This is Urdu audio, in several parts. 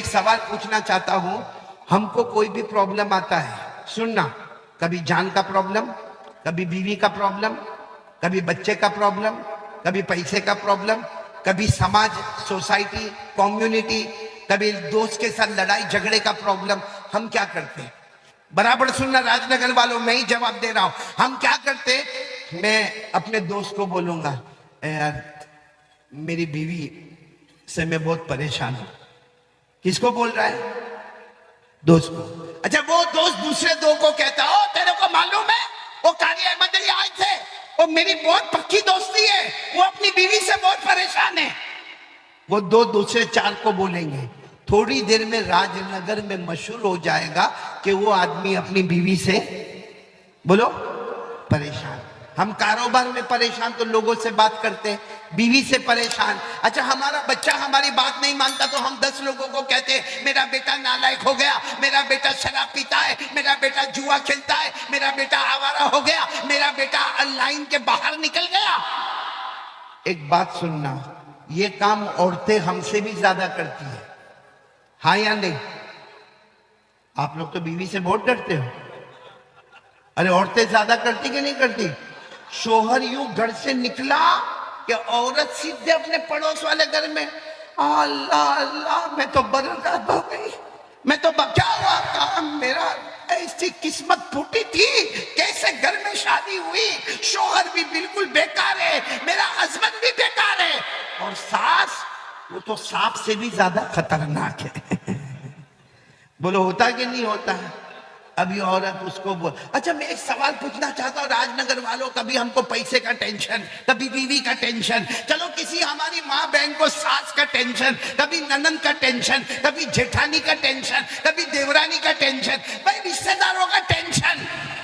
ایک سوال پوچھنا چاہتا ہوں. ہم کو کوئی بھی پرابلم آتا ہے, سننا, کبھی جان کا پرابلم, کبھی بیوی کا پرابلم, کبھی بچے کا پرابلم, کبھی پیسے کا پرابلم, کبھی سماج, سوسائٹی, کمیونٹی, کبھی دوست کے ساتھ لڑائی جھگڑے کا پرابلم. ہم کیا کرتے ہیں؟ برابر سننا راج نگر والوں, میں ہی جواب دے رہا ہوں. ہم کیا کرتے؟ میں اپنے دوست کو بولوں گا, یار میری بیوی سے میں بہت پریشان ہوں. کس کو بول رہا ہے؟ دوست کو. اچھا وہ دوست دوسرے دو کو کہتا, او تیرے کو معلوم ہے وہ قاری احمد علی آئے تھے, وہ میری بہت پکی دوستی ہے, وہ اپنی بیوی سے بہت پریشان ہے. وہ دو دوسرے چار کو بولیں گے, تھوڑی دیر میں راج نگر میں مشہور ہو جائے گا کہ وہ آدمی اپنی بیوی سے بولو پریشان. ہم کاروبار میں پریشان تو لوگوں سے بات کرتے ہیں, بیوی سے پریشان. اچھا ہمارا بچہ ہماری بات نہیں مانتا تو ہم 10 لوگوں کو کہتے ہیں میرا بیٹا نالائق ہو گیا, میرا بیٹا شراب پیتا ہے, میرا بیٹا جوا کھیلتا ہے, میرا بیٹا آوارہ ہو گیا, میرا بیٹا لائن کے باہر نکل گیا. ایک بات سننا, یہ کام عورتیں ہم سے بھی زیادہ کرتی ہیں, ہاں یا نہیں؟ آپ لوگ تو بیوی سے بہت ڈرتے ہو. ارے عورتیں زیادہ کرتی کہ نہیں کرتی؟ شوہر یوں گھر سے نکلا کہ عورت سیدھے اپنے پڑوس والے گھر میں, اللہ اللہ میں تو برباد ہو گئی, میں تو کیا ہوا کام میرا, ایسی قسمت پھوٹی تھی, کیسے گھر میں شادی ہوئی, شوہر بھی بالکل بیکار ہے, میرا ہسبینڈ بھی بیکار ہے, اور ساس وہ تو سانپ سے بھی زیادہ خطرناک ہے. بولو ہوتا کہ نہیں ہوتا ہے؟ ابھی عورت اس کو بول. اچھا میں ایک سوال پوچھنا چاہتا ہوں راج نگر والوں, کبھی ہم کو پیسے کا ٹینشن, کبھی بیوی کا ٹینشن, چلو کسی ہماری ماں بہن کو ساس کا ٹینشن, کبھی ننند کا ٹینشن, کبھی جیٹھانی کا ٹینشن, کبھی دیورانی کا ٹینشن, بھائی رشتہ داروں کا ٹینشن.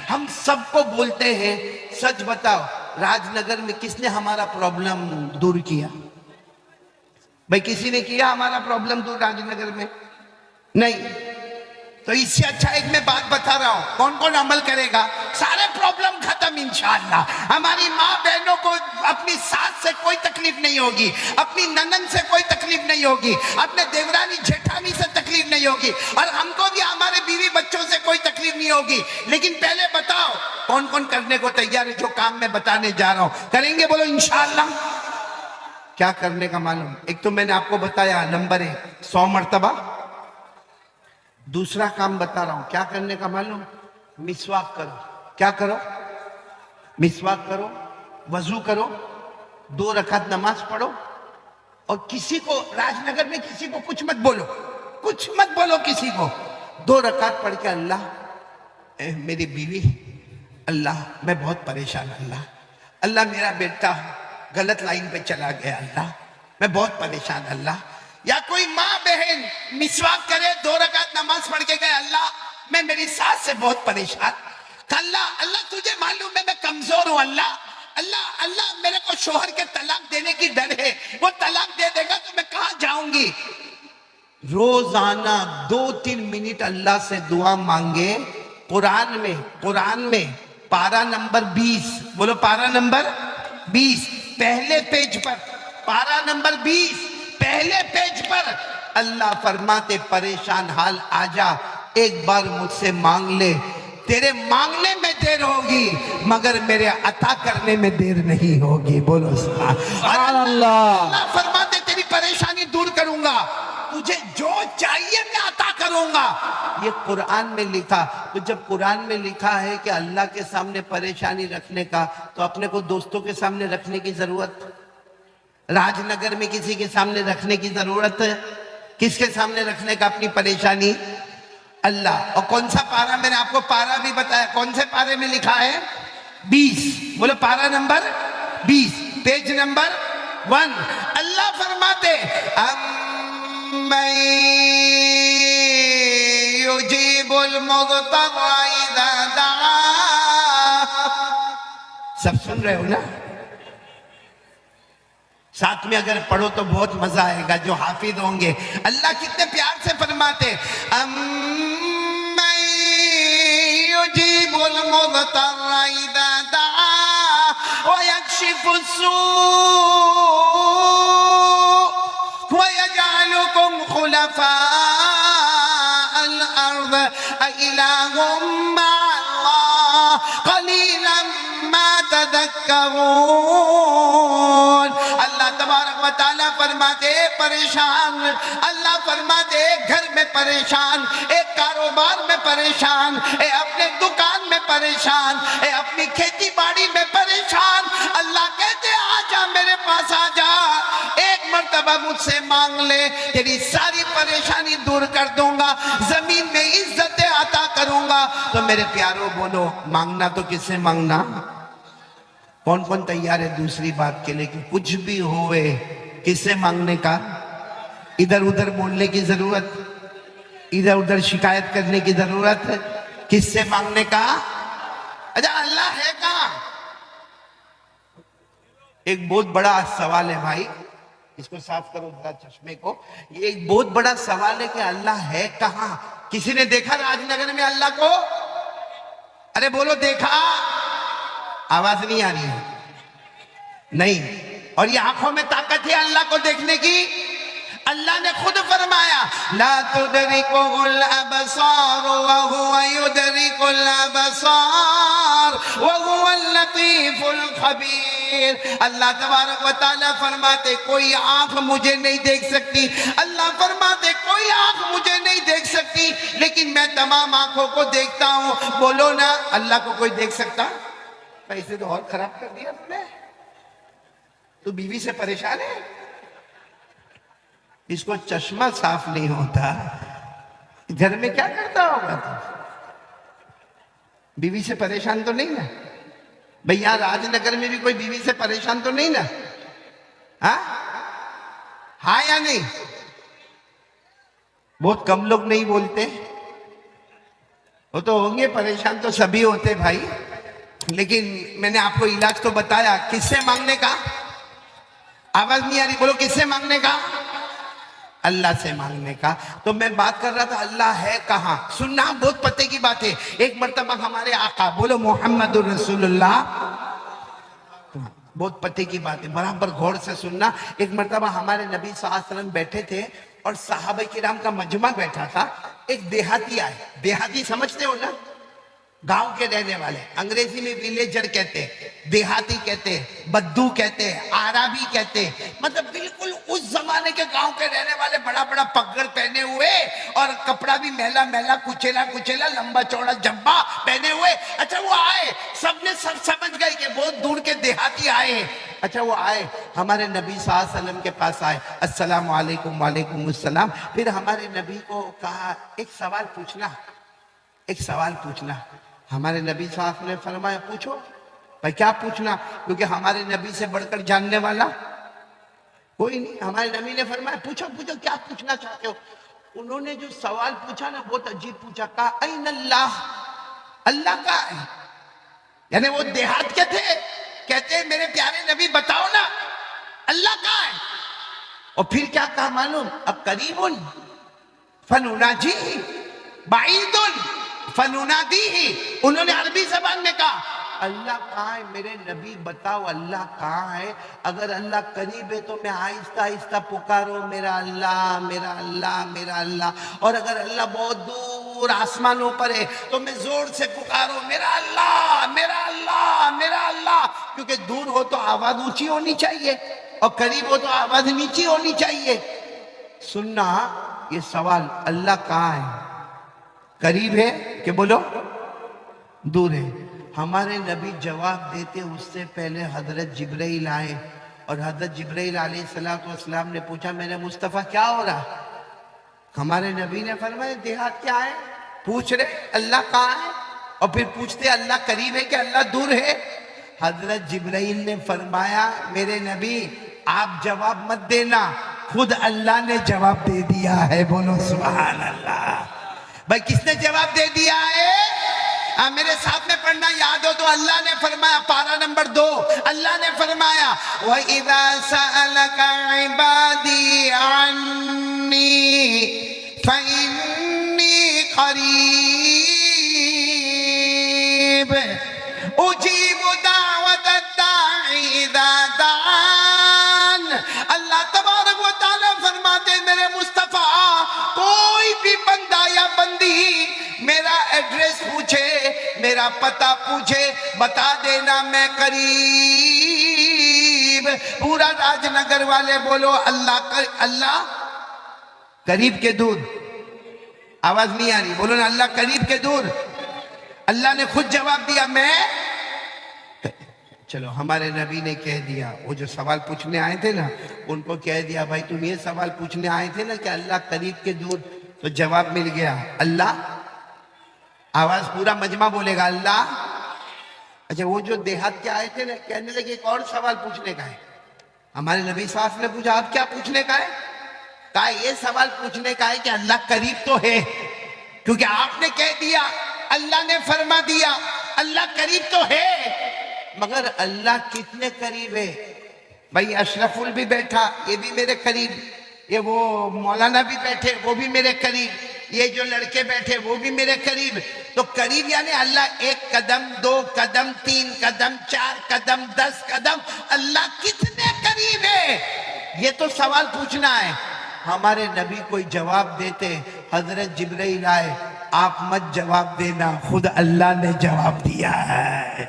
ہم سب کو بولتے ہیں, سچ بتاؤ راج نگر میں کس نے ہمارا پرابلم دور کیا؟ بھائی کسی نے کیا ہمارا پرابلم دور راج نگر میں؟ نہیں. تو اس سے اچھا ایک میں بات بتا رہا ہوں, کون کون عمل کرے گا سارے پرابلم ختم انشاءاللہ. ہماری ماں بہنوں کو اپنی ساس سے کوئی تکلیف نہیں ہوگی, اپنی ننند سے کوئی تکلیف نہیں ہوگی, اپنے دیورانی جیٹھانی سے تکلیف نہیں ہوگی, اور ہم کو بھی ہمارے بیوی بچوں سے کوئی تکلیف نہیں ہوگی. لیکن پہلے بتاؤ کون کون کرنے کو تیار ہے جو کام میں بتانے جا رہا ہوں؟ کریں گے؟ بولو انشاءاللہ. کیا کرنے کا معلوم؟ ایک تو میں نے آپ کو بتایا نمبر 1 100 مرتبہ. دوسرا کام بتا رہا ہوں, کیا کرنے کا معلوم؟ مسواک کرو. کیا کرو؟ مسواک کرو, وضو کرو, 2 رکعت نماز پڑھو, اور کسی کو راج نگر میں کسی کو کچھ مت بولو, کچھ مت بولو کسی کو. 2 رکعت پڑھ کے, اللہ اے میری بیوی, اللہ میں بہت پریشان, اللہ میرا بیٹا غلط لائن پہ چلا گیا, اللہ میں بہت پریشان, اللہ. یا کوئی ماں بہن مسواک کرے, 2 رکعت نماز پڑھ کے گئے, اللہ میں میری ساس سے بہت پریشان, اللہ تجھے معلوم ہے میں کمزور ہوں, اللہ میرے کو شوہر کے طلاق دینے کی ڈر ہے, وہ طلاق دے دے گا تو میں کہاں جاؤں گی. روزانہ 2-3 منٹ اللہ سے دعا مانگے. قرآن میں پارہ نمبر 20, بولو پارہ نمبر 20 پہلے پیج پر, پارہ نمبر 20 پہلے پیج پر اللہ فرماتے پریشان حال آجا, ایک بار مجھ سے مانگ لے, تیرے مانگنے میں دیر ہوگی مگر میرے عطا کرنے میں دیر نہیں ہوگی. بولو سبحان اللہ. اللہ فرماتے تیری پریشانی دور کروں گا, تجھے جو چاہیے میں عطا کروں گا. یہ قرآن میں لکھا. تو جب قرآن میں لکھا ہے کہ اللہ کے سامنے پریشانی رکھنے کا, تو اپنے کو دوستوں کے سامنے رکھنے کی ضرورت, راج نگر میں کسی کے سامنے رکھنے کی ضرورت ہے؟ کس کے سامنے رکھنے کا اپنی پریشانی؟ اللہ. اور کون سا پارہ؟ میں نے آپ کو پارہ بھی بتایا, کون سے پارے میں لکھا ہے؟ 20. بولو پارہ نمبر 20 پیج نمبر 1. اللہ فرماتے امن یجیب المضطر اذا دعا. سب سن رہے ہو نا؟ ساتھ میں اگر پڑھو تو بہت مزہ آئے گا جو حافظ ہوں گے. اللہ کتنے پیار سے فرماتے امن یجیب المضطر اذا دعا ویکشف السوء ویجعلکم خلفاء الأرض أإله مع الله قليلا ما تذكرون. اللہ تبارک و تعالیٰ فرماتے پریشان، اللہ فرماتے گھر میں پریشان، ایک کاروبار میں پریشان، اے اپنے دکان میں پریشان، اے اپنی کھیتی باڑی میں پریشان. اللہ کہتے آجا میرے پاس آجا، ایک مرتبہ مجھ سے مانگ لے، تیری ساری پریشانی دور کر دوں گا، زمین میں عزت عطا کروں گا. تو میرے پیاروں بولو، مانگنا تو کس سے مانگنا؟ کون کون تیار ہے دوسری بات کے لیے کہ کچھ بھی ہوئے کس سے مانگنے کا؟ ادھر ادھر بولنے کی ضرورت، ادھر ادھر شکایت کرنے کی ضرورت، کس سے مانگنے کا؟ اچھا اللہ ہے کہاں؟ ایک بہت بڑا سوال ہے بھائی، اس کو صاف کرو ذرا چشمے کو. یہ ایک بہت بڑا سوال ہے کہ اللہ ہے کہاں؟ کسی نے دیکھا راج نگر میں اللہ کو؟ ارے بولو دیکھا؟ آواز نہیں آ رہی ہے؟ نہیں. اور یہ آنکھوں میں طاقت ہے اللہ کو دیکھنے کی؟ اللہ نے خود فرمایا لا تدرکہ الابصار وہو یدرک الابصار وہو اللطیف الخبیر. اللہ تبارک و تعالیٰ فرماتے کوئی آنکھ مجھے نہیں دیکھ سکتی، اللہ فرماتے کوئی آنکھ مجھے نہیں دیکھ سکتی لیکن میں تمام آنکھوں کو دیکھتا ہوں. بولو نا اللہ کو کوئی دیکھ سکتا؟ پیسے تو اور خراب کر دیا تم نے. تو بیوی سے پریشان ہے، اس کو چشمہ صاف نہیں ہوتا، گھر میں کیا کرتا ہوگا؟ تو بیوی سے پریشان تو نہیں نا بھئی؟ یہاں راج نگر میں بھی کوئی بیوی سے پریشان تو نہیں نا؟ ہاں یا نہیں؟ بہت کم لوگ نہیں بولتے، وہ تو ہوں گے پریشان، تو سبھی ہوتے بھائی. لیکن میں نے آپ کو علاج تو بتایا. کس سے مانگنے کا؟ آواز نہیں آ رہی، بولو کس سے مانگنے کا؟ اللہ سے مانگنے کا. تو میں بات کر رہا تھا اللہ ہے کہاں. سننا بہت پتے کی بات ہے. ایک مرتبہ ہمارے آقا، بولو محمد الرسول اللہ، بہت پتے کی بات ہے، برابر غور سے سننا. ایک مرتبہ ہمارے نبی صلی اللہ علیہ وسلم بیٹھے تھے اور صحابہ کرام کا مجمع بیٹھا تھا. ایک دیہاتی آئے. دیہاتی سمجھتے ہو نا؟ گاؤں کے رہنے والے، انگریزی میں ویلیجر کہتے، دیہاتی کہتے، بدو کہتے، عربی کہتے، مطلب بالکل اس زمانے کے گاؤں کے رہنے والے، بڑا بڑا پگڑ پہنے ہوئے اور کپڑا بھی میلا میلا، کچیلا کچیلا، لمبا چوڑا جبا پہنے ہوئے. اچھا وہ آئے، سب نے سب سمجھ گئے کہ بہت دور کے دیہاتی آئے ہیں. اچھا وہ آئے ہمارے نبی صلی اللہ علیہ وسلم کے پاس آئے، السلام علیکم. وعلیکم السلام. پھر ہمارے نبی کو کہا ایک سوال پوچھنا، ایک سوال پوچھنا. ہمارے نبی صلی اللہ علیہ وسلم نے فرمایا پوچھو. بھائی کیا پوچھنا؟ کیونکہ ہمارے نبی سے بڑھ کر جاننے والا کوئی نہیں. ہمارے نبی نے فرمایا پوچھو پوچھو، کیا پوچھنا چاہتے ہو؟ انہوں نے جو سوال پوچھا نا بہت عجیب پوچھا. کہا این اللہ، اللہ کہاں ہے؟ یعنی وہ دیہات کے تھے، کہتے ہیں میرے پیارے نبی بتاؤ نا اللہ کہاں ہے؟ اور پھر کیا کہا معلوم؟ قریب فنناجیہ بعید فننادیہ. انہوں نے عربی زبان میں کہا اللہ کہاں ہے میرے نبی بتاؤ اللہ کہاں ہے. اگر اللہ قریب ہے تو میں آہستہ آہستہ پکارو میرا اللہ میرا اللہ میرا اللہ، اور اگر اللہ بہت دور آسمانوں پر ہے تو میں زور سے پکارو میرا اللہ میرا اللہ میرا اللہ. کیونکہ دور ہو تو آواز اونچی ہونی چاہیے اور قریب ہو تو آواز نیچی ہونی چاہیے. سننا یہ سوال اللہ کہاں ہے، قریب ہے کہ بولو دور ہے؟ ہمارے نبی جواب دیتے اس سے پہلے حضرت جبرائیل آئے اور حضرت جبرائیل علیہ السلام نے پوچھا میرے مصطفیٰ کیا ہو رہا؟ ہمارے نبی نے فرمایا دیہات کیا ہے، پوچھ رہے اللہ کہاں ہے، اور پھر پوچھتے اللہ قریب ہے کہ اللہ دور ہے. حضرت جبرائیل نے فرمایا میرے نبی آپ جواب مت دینا، خود اللہ نے جواب دے دیا ہے. بولو سبحان اللہ. بھائی کس نے جواب دے دیا ہے؟ میرے ساتھ میں پڑھنا یاد ہو تو اللہ نے فرمایا پارہ نمبر 2، اللہ نے فرمایا وَإِذَا سَأَلَكَ عِبَادِي عَنِّي فَإِنِّي قَرِيبٌ أُجِيبُ دَعْوَةَ الدَّاعِ إِذَا دَعَانِ. اللہ تبارک و تعالیٰ فرماتے میرے مصطفیٰ کوئی بھی بندہ یا بندی میرا ایڈریس پوچھے، میرا پتہ پوچھے، بتا دینا میں قریب۔ پورا راج نگر والے بولو اللہ قریب کے دور۔ آواز نہیں آ رہی، بولو نا اللہ قریب کے دور۔ اللہ نے خود جواب دیا میں۔ چلو ہمارے نبی نے کہہ دیا، وہ جو سوال پوچھنے آئے تھے نا ان کو کہہ دیا بھائی تم یہ سوال پوچھنے آئے تھے نا کہ اللہ قریب کے دور، تو جواب مل گیا اللہ۔ آواز پورا مجمع بولے گا اللہ۔ اچھا وہ جو دیہات کے آئے تھے نا کہنے لگے ایک اور سوال پوچھنے کا ہے۔ ہمارے نبی صلی اللہ علیہ وسلم نے پوچھا آپ کیا پوچھنے کا ہے؟ کہا یہ سوال پوچھنے کا ہے کہ اللہ قریب تو ہے، کیونکہ آپ نے کہہ دیا، اللہ نے فرما دیا اللہ قریب تو ہے، مگر اللہ کتنے قریب ہے؟ بھائی اشرف بھی بیٹھا یہ بھی میرے قریب، یہ وہ مولانا بھی بیٹھے وہ بھی میرے قریب، یہ جو لڑکے بیٹھے وہ بھی میرے قریب۔ تو قریب یعنی اللہ 1 قدم 2 قدم 3 قدم 4 قدم 10 قدم، اللہ کتنے قریب ہے؟ یہ تو سوال پوچھنا ہے۔ ہمارے نبی کوئی جواب دیتے، حضرت جبرائیل آئے، آپ مت جواب دینا، خود اللہ نے جواب دیا ہے۔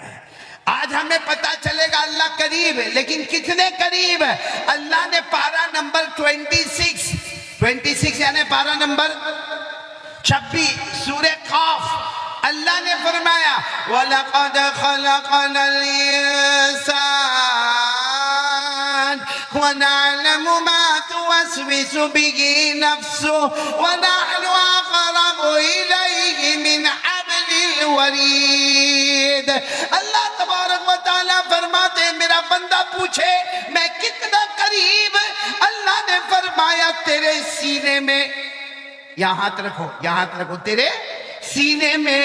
آج ہمیں پتا چلے گا اللہ قریب ہے، لیکن کتنے قریب ہے؟ اللہ نے پارہ نمبر 26 یعنی پارہ نمبر 26 سورہ قاف، اللہ نے فرمایا وَلَقَدْ خَلَقْنَا الْإِنسَانَ وَنَعْلَمُ مَا تُوَسْوِسُ بِهِ نَفْسُهُ وَنَحْنُ أَقْرَبُ إِلَيْهِ مِنْ حَبْلِ الْوَرِيدِ۔ اللہ تبارک و تعالیٰ فرماتے ہیں میرا بندہ پوچھے میں کتنا قریب، اللہ نے فرمایا تیرے سینے میں، یہاں ہاتھ رکھو، تیرے سینے میں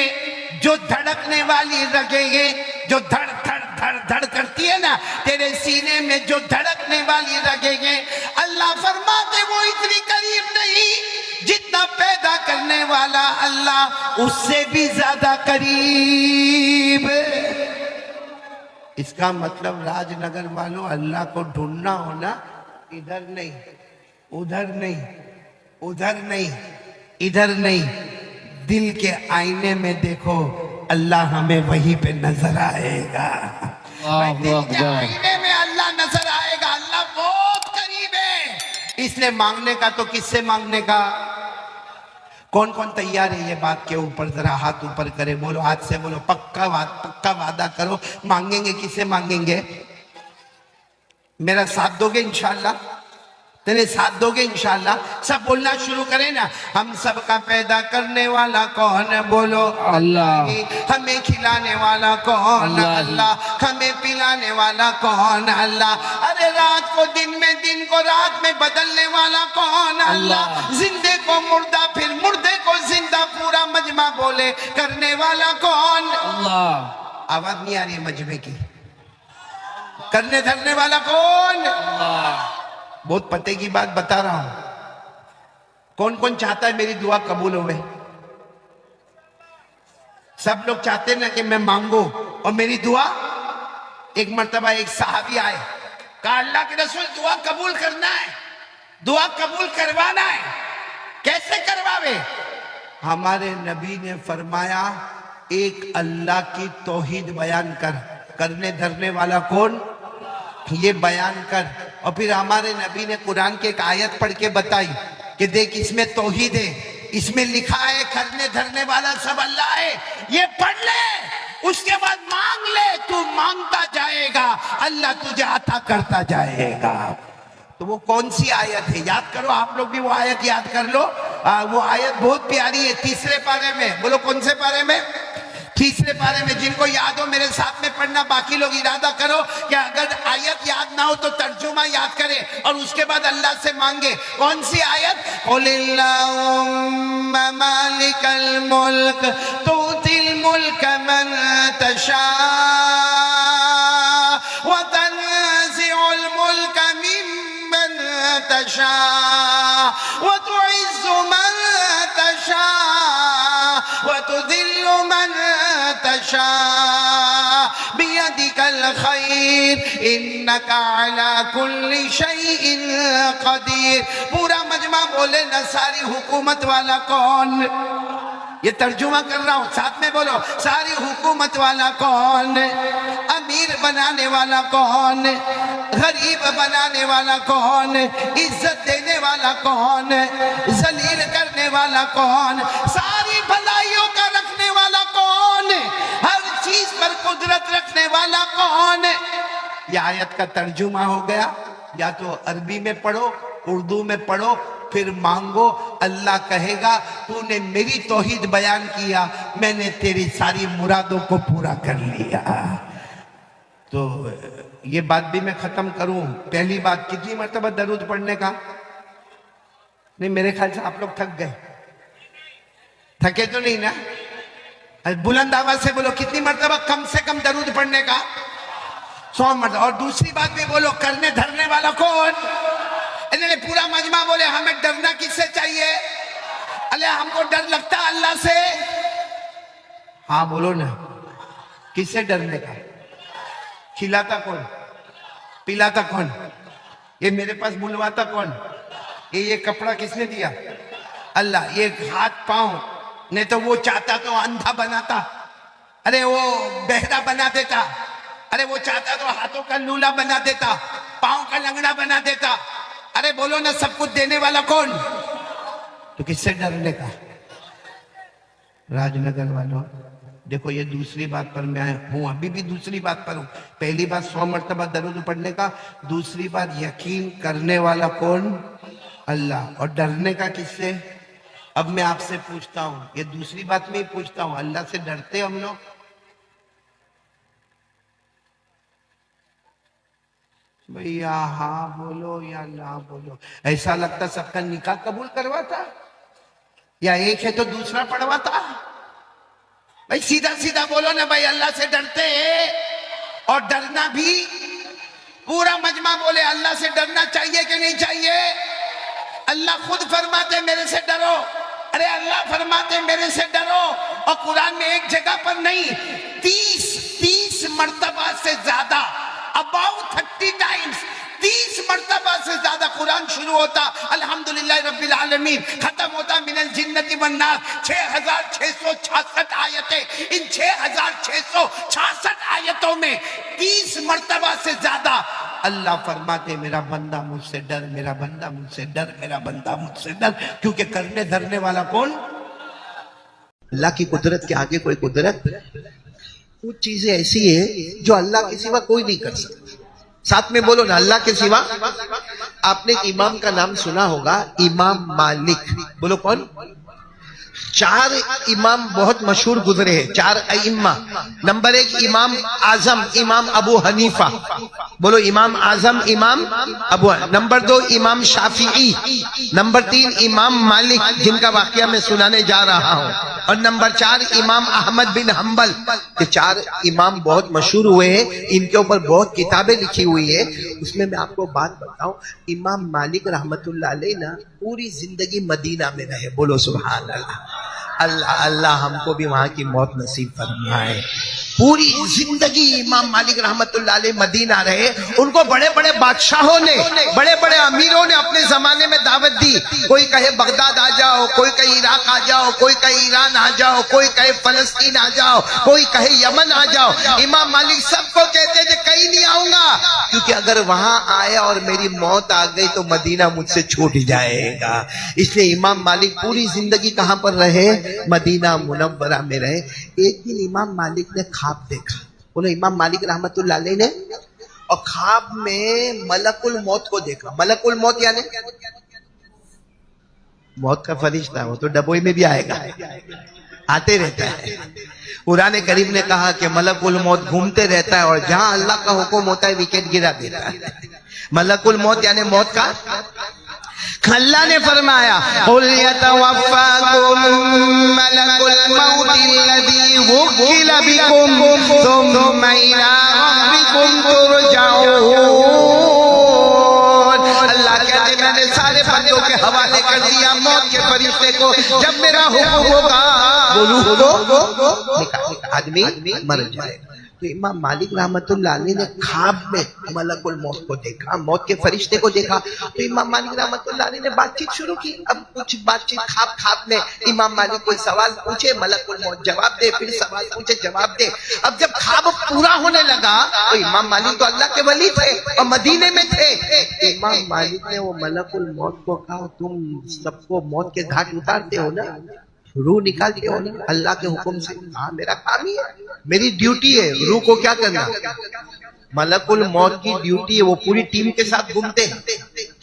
جو دھڑکنے والی رگیں ہیں، جو دھڑ دھڑ دھڑ دھڑ کرتی ہے نا، تیرے سینے میں جو دھڑکنے والی رگیں ہیں، اللہ فرماتے وہ اتنی قریب نہیں، جتنا پیدا کرنے والا اللہ اس سے بھی زیادہ قریب۔ اس کا مطلب راج نگر والوں اللہ کو ڈھونڈنا ہونا ادھر نہیں ادھر نہیں ادھر نہیں ادھر نہیں، دل کے آئینے میں دیکھو اللہ ہمیں وہیں پہ نظر آئے گا۔ دل کے آئینے میں اللہ نظر آئے گا، اللہ بہت قریب ہے۔ اس لیے مانگنے کا تو کس سے مانگنے کا؟ کون کون تیار ہے یہ بات کے اوپر ذرا ہاتھ اوپر کرے، بولو ہاتھ سے بولو پکا وعدہ کرو، مانگیں گے کس سے مانگیں گے؟ میرا ساتھ دو گے انشاءاللہ؟ تیرے ساتھ دو گے انشاءاللہ؟ سب بولنا شروع کریں نا، ہم سب کا پیدا کرنے والا کون؟ بولو اللہ۔ ہمیں کھلانے والا کون؟ اللہ۔ ہمیں پلانے والا کون؟ اللہ۔ ارے رات کو دن میں، دن کو رات میں بدلنے والا کون؟ اللہ۔ زندے کو مردہ پھر مردے کو زندہ، پورا مجمع بولے کرنے والا کون؟ اللہ۔ آواز نہیں آ رہی ہے مجمع کی؟ کرنے دھرنے والا کون؟ اللہ۔ بہت پتے کی بات بتا رہا ہوں، کون کون چاہتا ہے میری دعا قبول ہوئے؟ سب لوگ چاہتے ہیں نا کہ میں مانگوں اور میری دعا۔ ایک مرتبہ ایک صحابی آئے، کہا اللہ کے رسول دعا قبول کرنا ہے، دعا قبول کروانا ہے، کیسے کرواوے؟ ہمارے نبی نے فرمایا ایک اللہ کی توحید بیان کر، کرنے دھرنے والا کون؟ یہ بیان کر۔ اور پھر ہمارے نبی نے قرآن کی ایک آیت پڑھ کے بتائی کہ دیکھ اس میں توحید ہے، اس میں لکھا ہے کرنے دھرنے والا سب اللہ ہے، یہ پڑھ لے، اس کے بعد مانگ لے، تو مانگتا جائے گا اللہ تجھے عطا کرتا جائے گا۔ تو وہ کون سی آیت ہے؟ یاد کرو، آپ لوگ بھی وہ آیت یاد کر لو۔ وہ آیت بہت پیاری ہے، 3 پارے میں، بولو کون سے پارے میں؟ 3 پارے میں۔ جن کو یاد ہو میرے ساتھ میں پڑھنا، باقی لوگ ارادہ کرو کہ اگر آیت یاد نہ ہو تو ترجمہ یاد کرے اور اس کے بعد اللہ سے مانگے۔ کون سی آیت؟ قُلِ اللَّهُمَّ مَالِكَ الْمُلْكِ تُؤْتِي الْمُلْكَ مَنْ تَشَاءُ وَتَنزِعُ الْمُلْكَ مِمَّنْ تَشَاءُ وَتُعِزُّ مَنْ تَشَاءُ وَتُذِلُّ مَنْ تشاء بيدك الخير انك على كل شيء قدير۔ پورا مجمع بولے نا، ساری حکومت والا کون؟ یہ ترجمہ کر رہا ہوں، ساتھ میں بولو، ساری حکومت والا کون، امیر بنانے والا کون، غریب بنانے والا کون، عزت دینے والا کون، ذلیل کرنے والا کون، ساری بھلائیوں کا رکھنے والا کون، ہر چیز پر قدرت رکھنے والا کون۔ یہ آیت کا ترجمہ ہو گیا، یا تو عربی میں پڑھو، اردو میں پڑھو، پھر مانگو، اللہ کہے گا تو نے میری توحید بیان کیا، میں نے تیری ساری مرادوں کو پورا کر لیا۔ تو یہ بات بھی میں ختم کروں، پہلی بات کتنی مرتبہ درود پڑھنے کا؟ نہیں، میرے خیال سے آپ لوگ تھک گئے، تھکے تو نہیں نا؟ بلند آواز سے بولو، کتنی مرتبہ کم سے کم درود پڑھنے کا؟ 100 مرتبہ۔ اور دوسری بات بھی بولو، کرنے دھرنے والا کون؟ انہیں پورا مجمع بولے ہمیں ڈرنا کس سے چاہیے؟ اللہ ہم کو ڈر لگتا اللہ سے؟ ہاں بولو نا، کس سے ڈرنے کا؟ کھلاتا کون؟ پلاتا کون؟ یہ میرے پاس بلواتا کون؟ یہ کپڑا کس نے دیا؟ اللہ۔ یہ ہاتھ پاؤں، نہیں تو وہ چاہتا تو اندھا بناتا، ارے وہ بہرا بنا دیتا، ارے وہ چاہتا تو ہاتھوں کا لولا بنا دیتا، پاؤں کا لنگڑا بنا دیتا۔ ارے بولو نا، سب کچھ دینے والا کون؟ تو کس سے ڈرنے کا؟ راج نگر والوں دیکھو، یہ دوسری بات پر میں ہوں، ابھی بھی دوسری بات پر ہوں۔ پہلی بات 100 مرتبہ درود پڑھنے کا، دوسری بات یقین کرنے والا کون؟ اللہ۔ اور ڈرنے کا کس سے؟ اب میں آپ سے پوچھتا ہوں، یہ دوسری بات میں ہی پوچھتا ہوں، اللہ سے ڈرتے ہم لوگ؟ بھئی یا ہاں بولو یا نہ بولو۔ ایسا لگتا سب کا نکاح قبول کرواتا، یا ایک ہے تو دوسرا پڑھواتا؟ بھئی سیدھا سیدھا بولو نا، بھئی اللہ سے ڈرتے ہیں، اور ڈرنا بھی پورا مجمع بولے اللہ سے ڈرنا چاہیے کہ نہیں چاہیے؟ اللہ خود فرماتے میرے سے ڈرو، ارے اللہ فرماتے میرے سے ڈرو، اور قرآن میں ایک جگہ پر نہیں، 30 مرتبہ سے زیادہ، about 30 times، 30 مرتبہ سے زیادہ قرآن شروع ہوتا الحمدللہ رب العالمین، ختم ہوتا من الجنت والناس، 6666 آیتیں، ان 6666 آیتوں میں 30 مرتبہ سے زیادہ اللہ فرماتے میرا بندہ مجھ سے ڈر، میرا بندہ مجھ سے ڈر، میرا بندہ مجھ سے ڈر، کیونکہ کرنے دھرنے والا کون؟ اللہ کی قدرت کے آگے کوئی قدرت؟ کچھ چیزیں ایسی ہیں جو اللہ کے سوا کوئی نہیں کر سکتا۔ ساتھ میں بولو نا، اللہ کے سوا۔ آپ نے امام کا نام سنا ہوگا، امام مالک، بولو کون؟ 4 امام بہت مشہور گزرے ہیں، 4 ائمہ۔ نمبر 1 امام اعظم امام ابو حنیفہ، بولو امام اعظم امام ابو حنیفہ۔ نمبر 2 امام شافعی، نمبر 3 امام مالک جن کا واقعہ میں سنانے جا رہا ہوں، اور نمبر 4 امام احمد بن حنبل۔ یہ 4 امام بہت مشہور ہوئے ہیں، ان کے اوپر بہت کتابیں لکھی ہوئی ہیں۔ اس میں آپ کو بات بتاؤں، امام مالک رحمت اللہ علیہ نا پوری زندگی مدینہ میں رہے، بولو سبحان اللہ۔ اللہ اللہ ہم کو بھی وہاں کی موت نصیب فرمائے۔ پوری زندگی امام مالک رحمت اللہ علیہ مدینہ رہے۔ ان کو بڑے بڑے بادشاہوں نے، بڑے بڑے امیروں نے اپنے زمانے میں دعوت دی، کوئی کہے بغداد آ جاؤ، کوئی کہے عراق آ جاؤ، کوئی کہے ایران آ جاؤ، کوئی کہے فلسطین آ جاؤ، کوئی کہے یمن آ جاؤ۔ امام مالک سب کو کہتے کہ کہیں نہیں آؤں گا، کیونکہ اگر وہاں آیا اور میری موت آ گئی تو مدینہ مجھ سے چھوٹ جائے گا۔ اس لیے امام مالک پوری زندگی کہاں پر رہے؟ مدینہ منورہ میں رہے۔ ایک دن امام مالک نے خواب دیکھا، بولو امام مالک رحمت اللہ علیہ نے، اور خواب میں ملک الموت کو دیکھا۔ ملک الموت یعنی موت کا فرشتہ، وہ تو ڈبوئی میں بھی آئے گا، آتے رہتا ہے۔ قرآن کریم نے کہا کہ ملک الموت گھومتے رہتا ہے، اور جہاں اللہ کا حکم ہوتا ہے وکٹ گرا دیتا ہے۔ ملک الموت یعنی موت کا، اللہ نے فرمایا قُلْ يَتَوَفَّاكُم مَلَكُ الْمَوْتِ الَّذِي وُكِّلَ بِكُمْ ثُمَّ إِلَىٰ رَبِّكُمْ تُرْجَعُونَ۔ اللہ کہتے میں نے سارے بندوں کے حوالے کر دیا موت کے فرشتے کو، جب میرا حکم ہوگا بولو آدمی مر جائے گا۔ تو امام مالک رحمت اللہ علیہ نے خواب میں ملک الموت کو دیکھا، موت کے فرشتے کو دیکھا. تو امام مالک رحمت اللہ علیہ نے بات چیت شروع کی. اب کچھ بات چیت خواب میں امام مالک کوئی سوال پوچھے، ملک الموت جواب دے، پھر سوال پوچھے جواب دے. اب جب خواب پورا ہونے لگا تو امام مالک تو اللہ کے ولی تھے اور مدینے میں تھے. امام مالک نے وہ ملک الموت کو کہا تم سب کو موت کے گھاٹ اتارتے ہو نا، روح نکالتے ہو نا اللہ کے حکم سے؟ ہاں میرا کام ہی ہے، میری ڈیوٹی ہے روح کو کیا کرنا. ملک الموت کی ڈیوٹی ہے، وہ پوری ٹیم کے ساتھ گھومتے ہیں.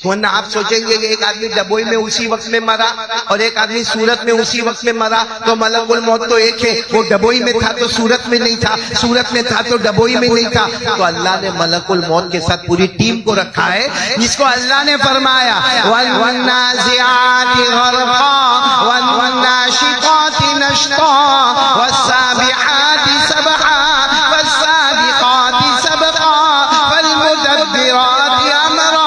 ورنہ آپ سوچیں گے کہ ایک آدمی ڈبوئی میں اسی وقت میں مرا اور ایک آدمی سورت میں اسی وقت میں مرا تو ملک الموت تو ایک ہے. وہ ڈبوئی میں تھا تو سورت میں نہیں تھا، سورت میں تھا تو ڈبوئی میں نہیں تھا. تو اللہ نے ملک الموت کے ساتھ پوری ٹیم کو رکھا ہے، جس کو اللہ نے فرمایا وَالنَّازِعَاتِ غَرْقًا وَالنَّاشِطَاتِ نَشْطًا وَالسَّابِحَاتِ سَبْحًا فَالسَّابِقَاتِ سَبْقًا فَالْمُدَبِّرَاتِ أَمْرًا.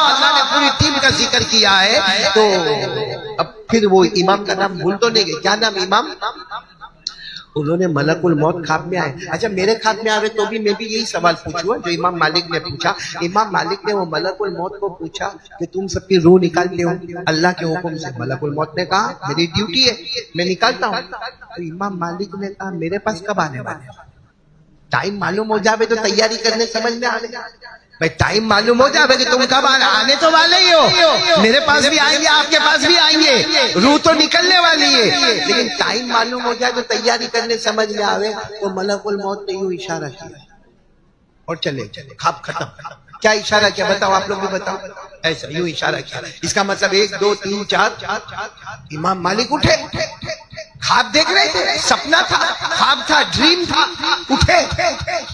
اللہ نے پوری ٹیم کا ذکر کیا ہے. تو اب پھر وہ امام کا نام بھول تو نہیں گئے، کیا نام امام؟ انہوں نے ملک الموت خواب میں آئے. اچھا میرے خواب میں آئے تو بھی میں بھی یہی سوال پوچھوں جو امام مالک نے پوچھا. امام مالک نے وہ ملک الموت کو پوچھا کہ تم سب کی روح نکالتے ہو اللہ کے حکم سے؟ ملک الموت نے کہا میری ڈیوٹی ہے میں نکالتا ہوں. تو امام مالک نے کہا میرے پاس کب آنے والے؟ ٹائم معلوم ہو جاوے تو تیاری کرنے سمجھ میں آنے. بھائی ٹائم معلوم ہو جاوے کہ تم کب آنے تو والے ہی ہو، میرے پاس بھی آئیں گے آپ کے پاس بھی آئیں گے، روح تو نکلنے والی ہے، لیکن ٹائم معلوم ہو جائے تو تیاری کرنے سمجھ میں آوے. تو ملک الموت نے یوں اشارہ کیا اور چلے خواب ختم. کیا اشارہ کیا بتاؤ، آپ لوگ بھی بتاؤ. ایسا یوں اشارہ کیا، اس کا مطلب 1 2 3 4. امام مالک اٹھے، خواب دیکھ رہے تھے، سپنا تھا، خواب تھا، ڈریم تھا. اٹھے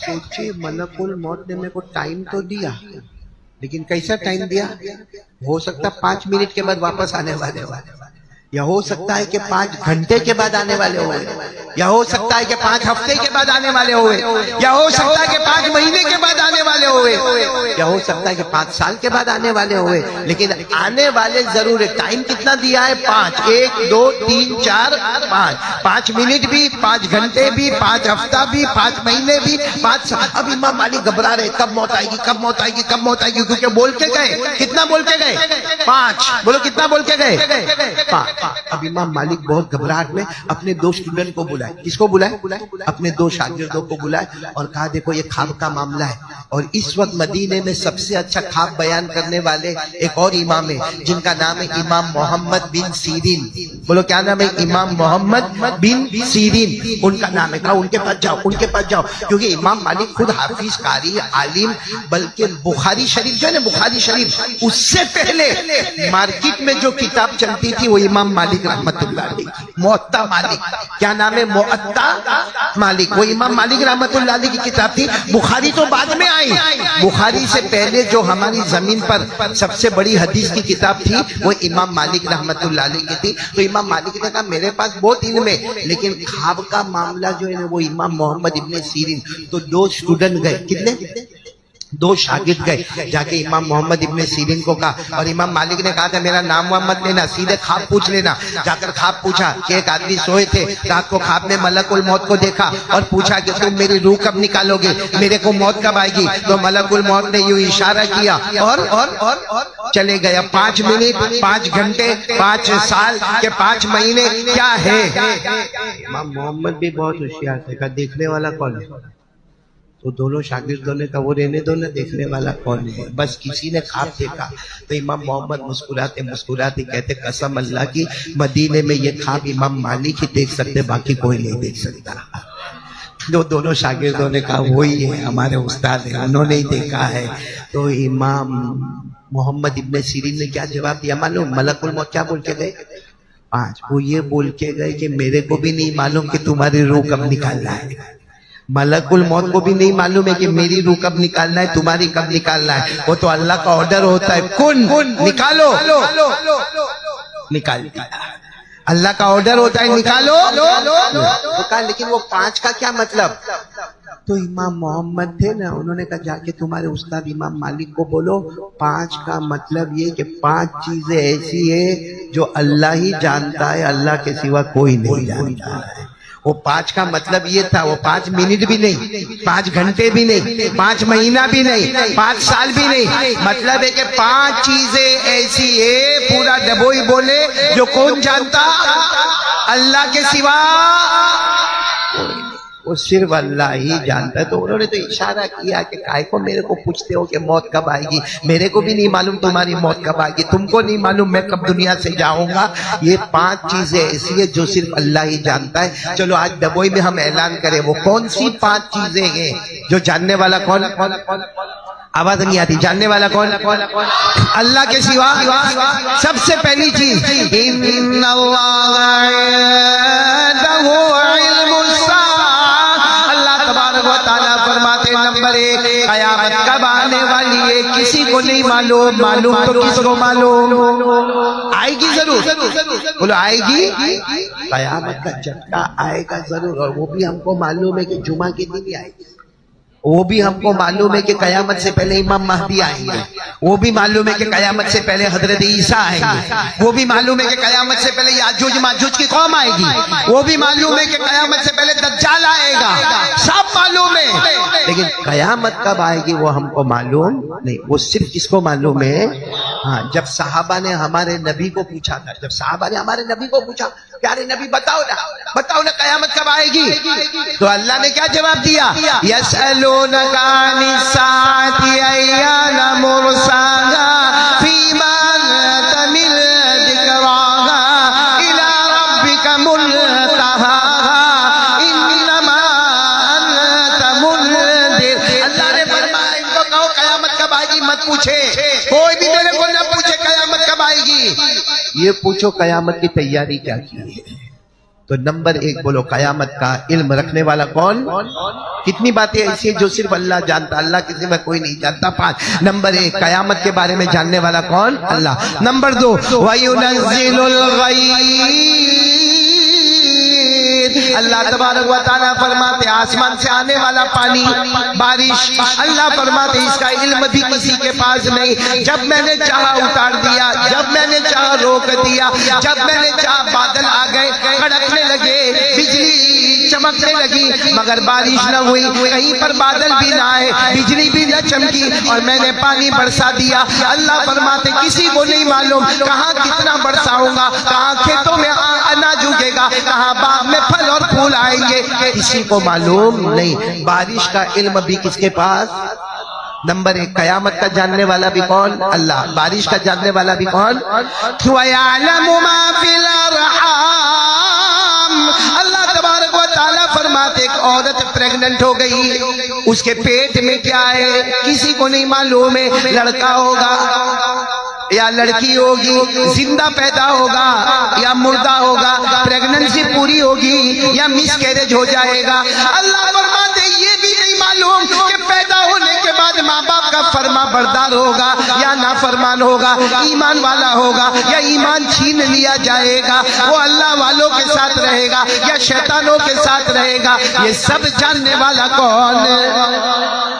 سوچے ملک الموت نے میرے کو ٹائم تو دیا، لیکن کیسا ٹائم دیا؟ ہو سکتا 5 منٹ کے بعد واپس آنے والے ہوئے، یا ہو سکتا ہے کہ 5 گھنٹے کے بعد آنے والے ہوئے، یا ہو سکتا ہے کہ 5 ہفتے کے بعد آنے والے ہوئے، یا ہو سکتا ہے کہ 5 مہینے کے بعد آنے والے ہوئے، یا ہو سکتا ہے کہ 5 سال کے بعد آنے والے ہوئے، لیکن آنے والے ضرور ہے. ٹائم کتنا دیا ہے؟ 5. 1 2 3 4 5. 5 منٹ بھی، 5 گھنٹے بھی، 5 ہفتہ بھی، 5 مہینے بھی، 5 سال. اب امام مالک گھبرا رہے کب موت آئے گی، کب موت آئے گی، کب موت آئے گی، کیونکہ بول کے گئے. کتنا بول کے گئے؟ 5. بولو کتنا بول کے گئے؟ 5. اب امام مالک بہت گھبراہٹ میں اپنے 2 اسٹوڈنٹ کو بلائے. کس کو بلائے؟ اپنے 2 شاگردوں کو بلائے اور کہا دیکھو یہ خواب کا معاملہ ہے، اور اس وقت مدینے میں سب سے اچھا خواب بیان کرنے والے ایک اور امام ہے جن کا نام ہے امام محمد بن سیرین. بولو کیا نام ہے؟ امام محمد بن سیرین ان کا نام ہے. کہا ان کے پاس جاؤ، ان کے پاس جاؤ، کیونکہ امام مالک خود حافظ، قاری، عالم، بلکہ بخاری شریف جو ہے نا، بخاری شریف اس سے پہلے مارکیٹ میں جو کتاب چلتی تھی وہ امام مالک رحمت اللہ علیہ، موطا مالک. کیا نام ہے؟ موطا مالک. وہ امام مالک رحمت اللہ علیہ کی کتاب تھی. بخاری تو بعد میں آئی. بخاری سے پہلے جو ہماری زمین پر سب سے بڑی حدیث کی کتاب تھی وہ امام مالک رحمت اللہ علیہ کی تھی. تو امام مالک نے کہا میرے پاس بہت علم ہے، لیکن خواب کا معاملہ جو ہے وہ امام محمد ابن سیرین. تو 2 اسٹوڈنٹ گئے. کتنے؟ 2 شاگرد گئے، جا کے امام محمد ابن سیرین کو کہا، اور امام مالک نے کہا تھا میرا نام وام مت لینا، سیدھے خواب پوچھ لینا. جا کر خواب پوچھا کہ ایک آدمی سوئے تھے، رات کو خواب میں ملک الموت کو دیکھا اور پوچھا کہ تم میری روح کب نکالو گے، میرے کو موت کب آئے گی؟ تو ملک الموت نے یوں اشارہ کیا اور چلے گئے. 5 منٹ، 5 گھنٹے، 5 سال کے 5 مہینے کیا ہے؟ امام محمد بھی بہت ہوشیار تھے. کہا دیکھنے والا کون ہے؟ تو دونوں شاگردوں نے کہا وہ رہنے دو نا، دیکھنے والا کون ہے؟ بس کسی نے خواب دیکھا. تو امام محمد مسکراتے مسکراتے کہتے قسم اللہ کی مدینے میں یہ خواب امام مالک ہی دیکھ سکتے، باقی کوئی نہیں دیکھ سکتا. دونوں شاگردوں نے کہا وہی ہے ہمارے استاد ہیں، انہوں نے ہی دیکھا ہے. تو امام محمد ابن سیرین نے کیا جواب دیا معلوم؟ ملک الموت کیا بول کے گئے؟ 5. وہ یہ بول کے گئے کہ میرے کو بھی نہیں معلوم کہ تمہاری روح کب نکالنا ہے، ملک الموت کو بھی نہیں معلوم ہے کہ میری روح کب نکالنا ہے، تمہاری کب نکالنا ہے. وہ تو اللہ کا آرڈر ہوتا ہے، کن نکالو، نکال دیا. اللہ کا آرڈر ہوتا ہے نکالو. تو کہا لیکن وہ 5 کا کیا مطلب؟ تو امام محمد تھے نا، انہوں نے کہا جا کے تمہارے استاد امام مالک کو بولو 5 کا مطلب یہ کہ 5 چیزیں ایسی ہے جو اللہ ہی جانتا ہے، اللہ کے سوا کوئی نہیں جانتا ہے. وہ 5 کا مطلب یہ تھا، وہ 5 منٹ بھی نہیں، 5 گھنٹے بھی نہیں، 5 مہینہ بھی نہیں، 5 سال بھی نہیں، مطلب ہے کہ 5 چیزیں ایسی ہے، پورا ڈبوئی بولے جو کون جانتا؟ اللہ کے سوا وہ صرف اللہ ہی جانتا ہے۔ تو انہوں نے تو اشارہ کیا کہ کائے کو میرے کو پوچھتے ہو کہ موت کب آئے گی؟ میرے کو بھی نہیں معلوم تمہاری موت کب آئے گی، تم کو نہیں معلوم میں کب دنیا سے جاؤں گا۔ یہ 5 چیزیں ایسی ہیں جو صرف اللہ ہی جانتا ہے۔ چلو آج ڈبوئی میں ہم اعلان کریں وہ کون سی 5 چیزیں ہیں جو جاننے والا کون؟ آواز نہیں آتی، جاننے والا کون؟ اللہ کے سوا۔ سب سے پہلی چیز، ان اللہ عنده علم الساعہ، اللہ تبارک و تعالیٰ فرماتے ہیں نمبر 1 قیامت کب آنے والی ہے کسی کو نہیں معلوم، معلوم تو کس کو معلوم؟ آئے گی ضرور، بولو آئے گی، قیامت کا جھٹکا آئے گا ضرور، اور وہ بھی ہم کو معلوم ہے کہ جمعہ کے دن ہی آئے گی۔ وہ بھی ہم کو معلوم ہے کہ قیامت سے پہلے امام مہدی آئیں گے، وہ بھی معلوم ہے کہ قیامت سے پہلے حضرت عیسیٰ آئیں گے، وہ بھی معلوم ہے کہ قیامت سے پہلے یاجوج ماجوج کی قوم آئے گی، وہ بھی معلوم ہے کہ قیامت سے پہلے دجال آئے گا، سب معلوم ہے، لیکن قیامت کب آئے گی وہ ہم کو معلوم نہیں۔ وہ صرف کس کو معلوم ہے؟ ہاں، جب صحابہ نے ہمارے نبی کو پوچھا تھا، جب صحابہ نے ہمارے نبی کو پوچھا پیارے نبی بتاؤ نا قیامت کب آئے گی، تو اللہ نے کیا جواب دیا؟ یسألونک عن الساعۃ ایان مرساها فیما انت من ذکراها الی ربک منتہاها انما انت منذر۔ اللہ نے فرمایا ان کو کہو قیامت کب آئے گی مت پوچھے، کوئی بھی میرے کو نہ پوچھے قیامت کب آئے گی، یہ پوچھو قیامت کی تیاری کیا کی ہے۔ تو نمبر 1 بولو قیامت کا علم رکھنے والا کون؟ کتنی باتیں ایسی ہیں جو صرف اللہ جانتا، اللہ کے سوا کوئی نہیں جانتا۔ 5 نمبر 1 قیامت کے بارے میں جاننے والا کون؟ اللہ۔ نمبر 2 وَيُنَزِّلُ الْغَيْثَ، اللہ تبارک و تعالیٰ فرماتے آسمان سے آنے والا پانی، بارش، اللہ فرماتے اس کا علم بھی کسی کے پاس نہیں، جب میں نے چاہا اتار دیا، جب میں نے چاہا روک دیا، جب میں نے چاہا بادل آ گئے، کڑکنے لگے، بجلی چمکنے لگی، مگر بارش نہ ہوئی، کہیں پر بادل بھی نہ آئے، بجلی بھی نہ چمکی، اور میں نے پانی برسا دیا۔ اللہ فرماتے کسی کو نہیں معلوم کہاں کتنا برساؤں گا، کہاں کھیتوں میں اناج اگے گا، کہاں باغ میں پھل اور پھول آئیں گے، کسی کو معلوم نہیں۔ بارش کا علم بھی کس کے پاس؟ نمبر 1 قیامت کا جاننے والا بھی کون؟ اللہ۔ بارش کا جاننے والا بھی کون؟ وَيَعْلَمُ مَا فِي الْأَرْحَامِ، اللہ تبارک و تعالیٰ فرماتے ایک عورت پریگننٹ ہو گئی، اس کے پیٹ میں کیا ہے کسی کو نہیں معلوم ہے، لڑکا ہوگا یا لڑکی ہوگی، زندہ پیدا ہوگا یا مردہ ہوگا، پریگننسی پوری ہوگی یا مس کیریج ہو جائے گا، اللہ فرماتے یہ بھی نہیں معلوم کہ پیدا ہونے کے بعد ماں باپ کا فرما بردار ہوگا یا نافرمان ہوگا، ایمان والا ہوگا یا ایمان چھین لیا جائے گا، وہ اللہ والوں کے ساتھ رہے گا یا شیطانوں کے ساتھ رہے گا، یہ سب جاننے والا کون؟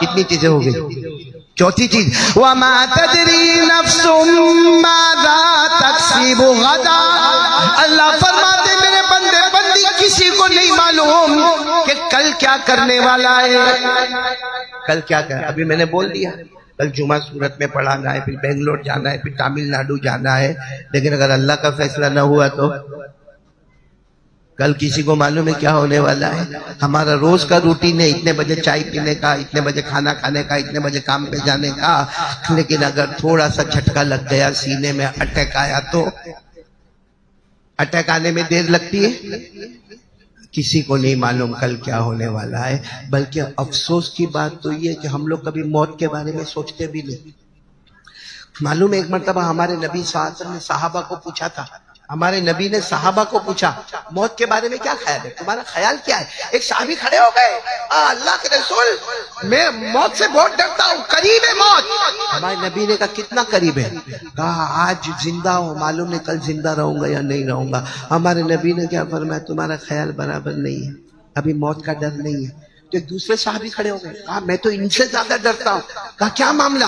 کتنی چیزیں ہو گئی؟ چوتھی چیز وَمَا تَدْرِي نَفْسٌ مَاذَا تَكْسِبُ غَدًا، اللہ فرماتے میرے بندے بندی کسی کو نہیں معلوم کہ کل کیا کرنے والا ہے، کل کیا کر، ابھی میں نے بول دیا کل جمعہ سورت میں پڑھانا ہے، پھر بنگلور جانا ہے، پھر تامل ناڈو جانا ہے، لیکن اگر اللہ کا فیصلہ نہ ہوا تو کل کسی کو معلوم ہے کیا ہونے والا ہے۔ ہمارا روز کا روٹین ہے اتنے بجے چائے پینے کا، اتنے بجے کھانا کھانے کا، اتنے بجے کام پہ جانے کا، لیکن اگر تھوڑا سا جھٹکا لگ گیا سینے میں، اٹیک آیا تو اٹیک آنے میں دیر لگتی ہے، کسی کو نہیں معلوم کل کیا ہونے والا ہے۔ بلکہ افسوس کی بات تو یہ کہ ہم لوگ کبھی موت کے بارے میں سوچتے بھی نہیں۔ معلوم ہے ایک مرتبہ ہمارے نبی صلی اللہ علیہ وسلم نے صحابہ کو پوچھا تھا، ہمارے نبی نے صحابہ کو پوچھا موت کے بارے میں کیا خیال ہے، تمہارا خیال کیا ہے؟ ایک صحابی کھڑے ہو گئے، اللہ کے رسول میں موت سے بہت ڈرتا ہوں، قریب ہے موت۔ ہمارے نبی نے کہا کتنا قریب ہے؟ کہا آج زندہ ہوں، معلوم نہیں کل زندہ رہوں گا یا نہیں رہوں گا۔ ہمارے نبی نے کیا فرمایا؟ تمہارا خیال برابر نہیں ہے، ابھی موت کا ڈر نہیں ہے۔ تو ایک دوسرے صحابی کھڑے ہو گئے، کہا میں تو ان سے زیادہ ڈرتا ہوں۔ کہا کیا معاملہ؟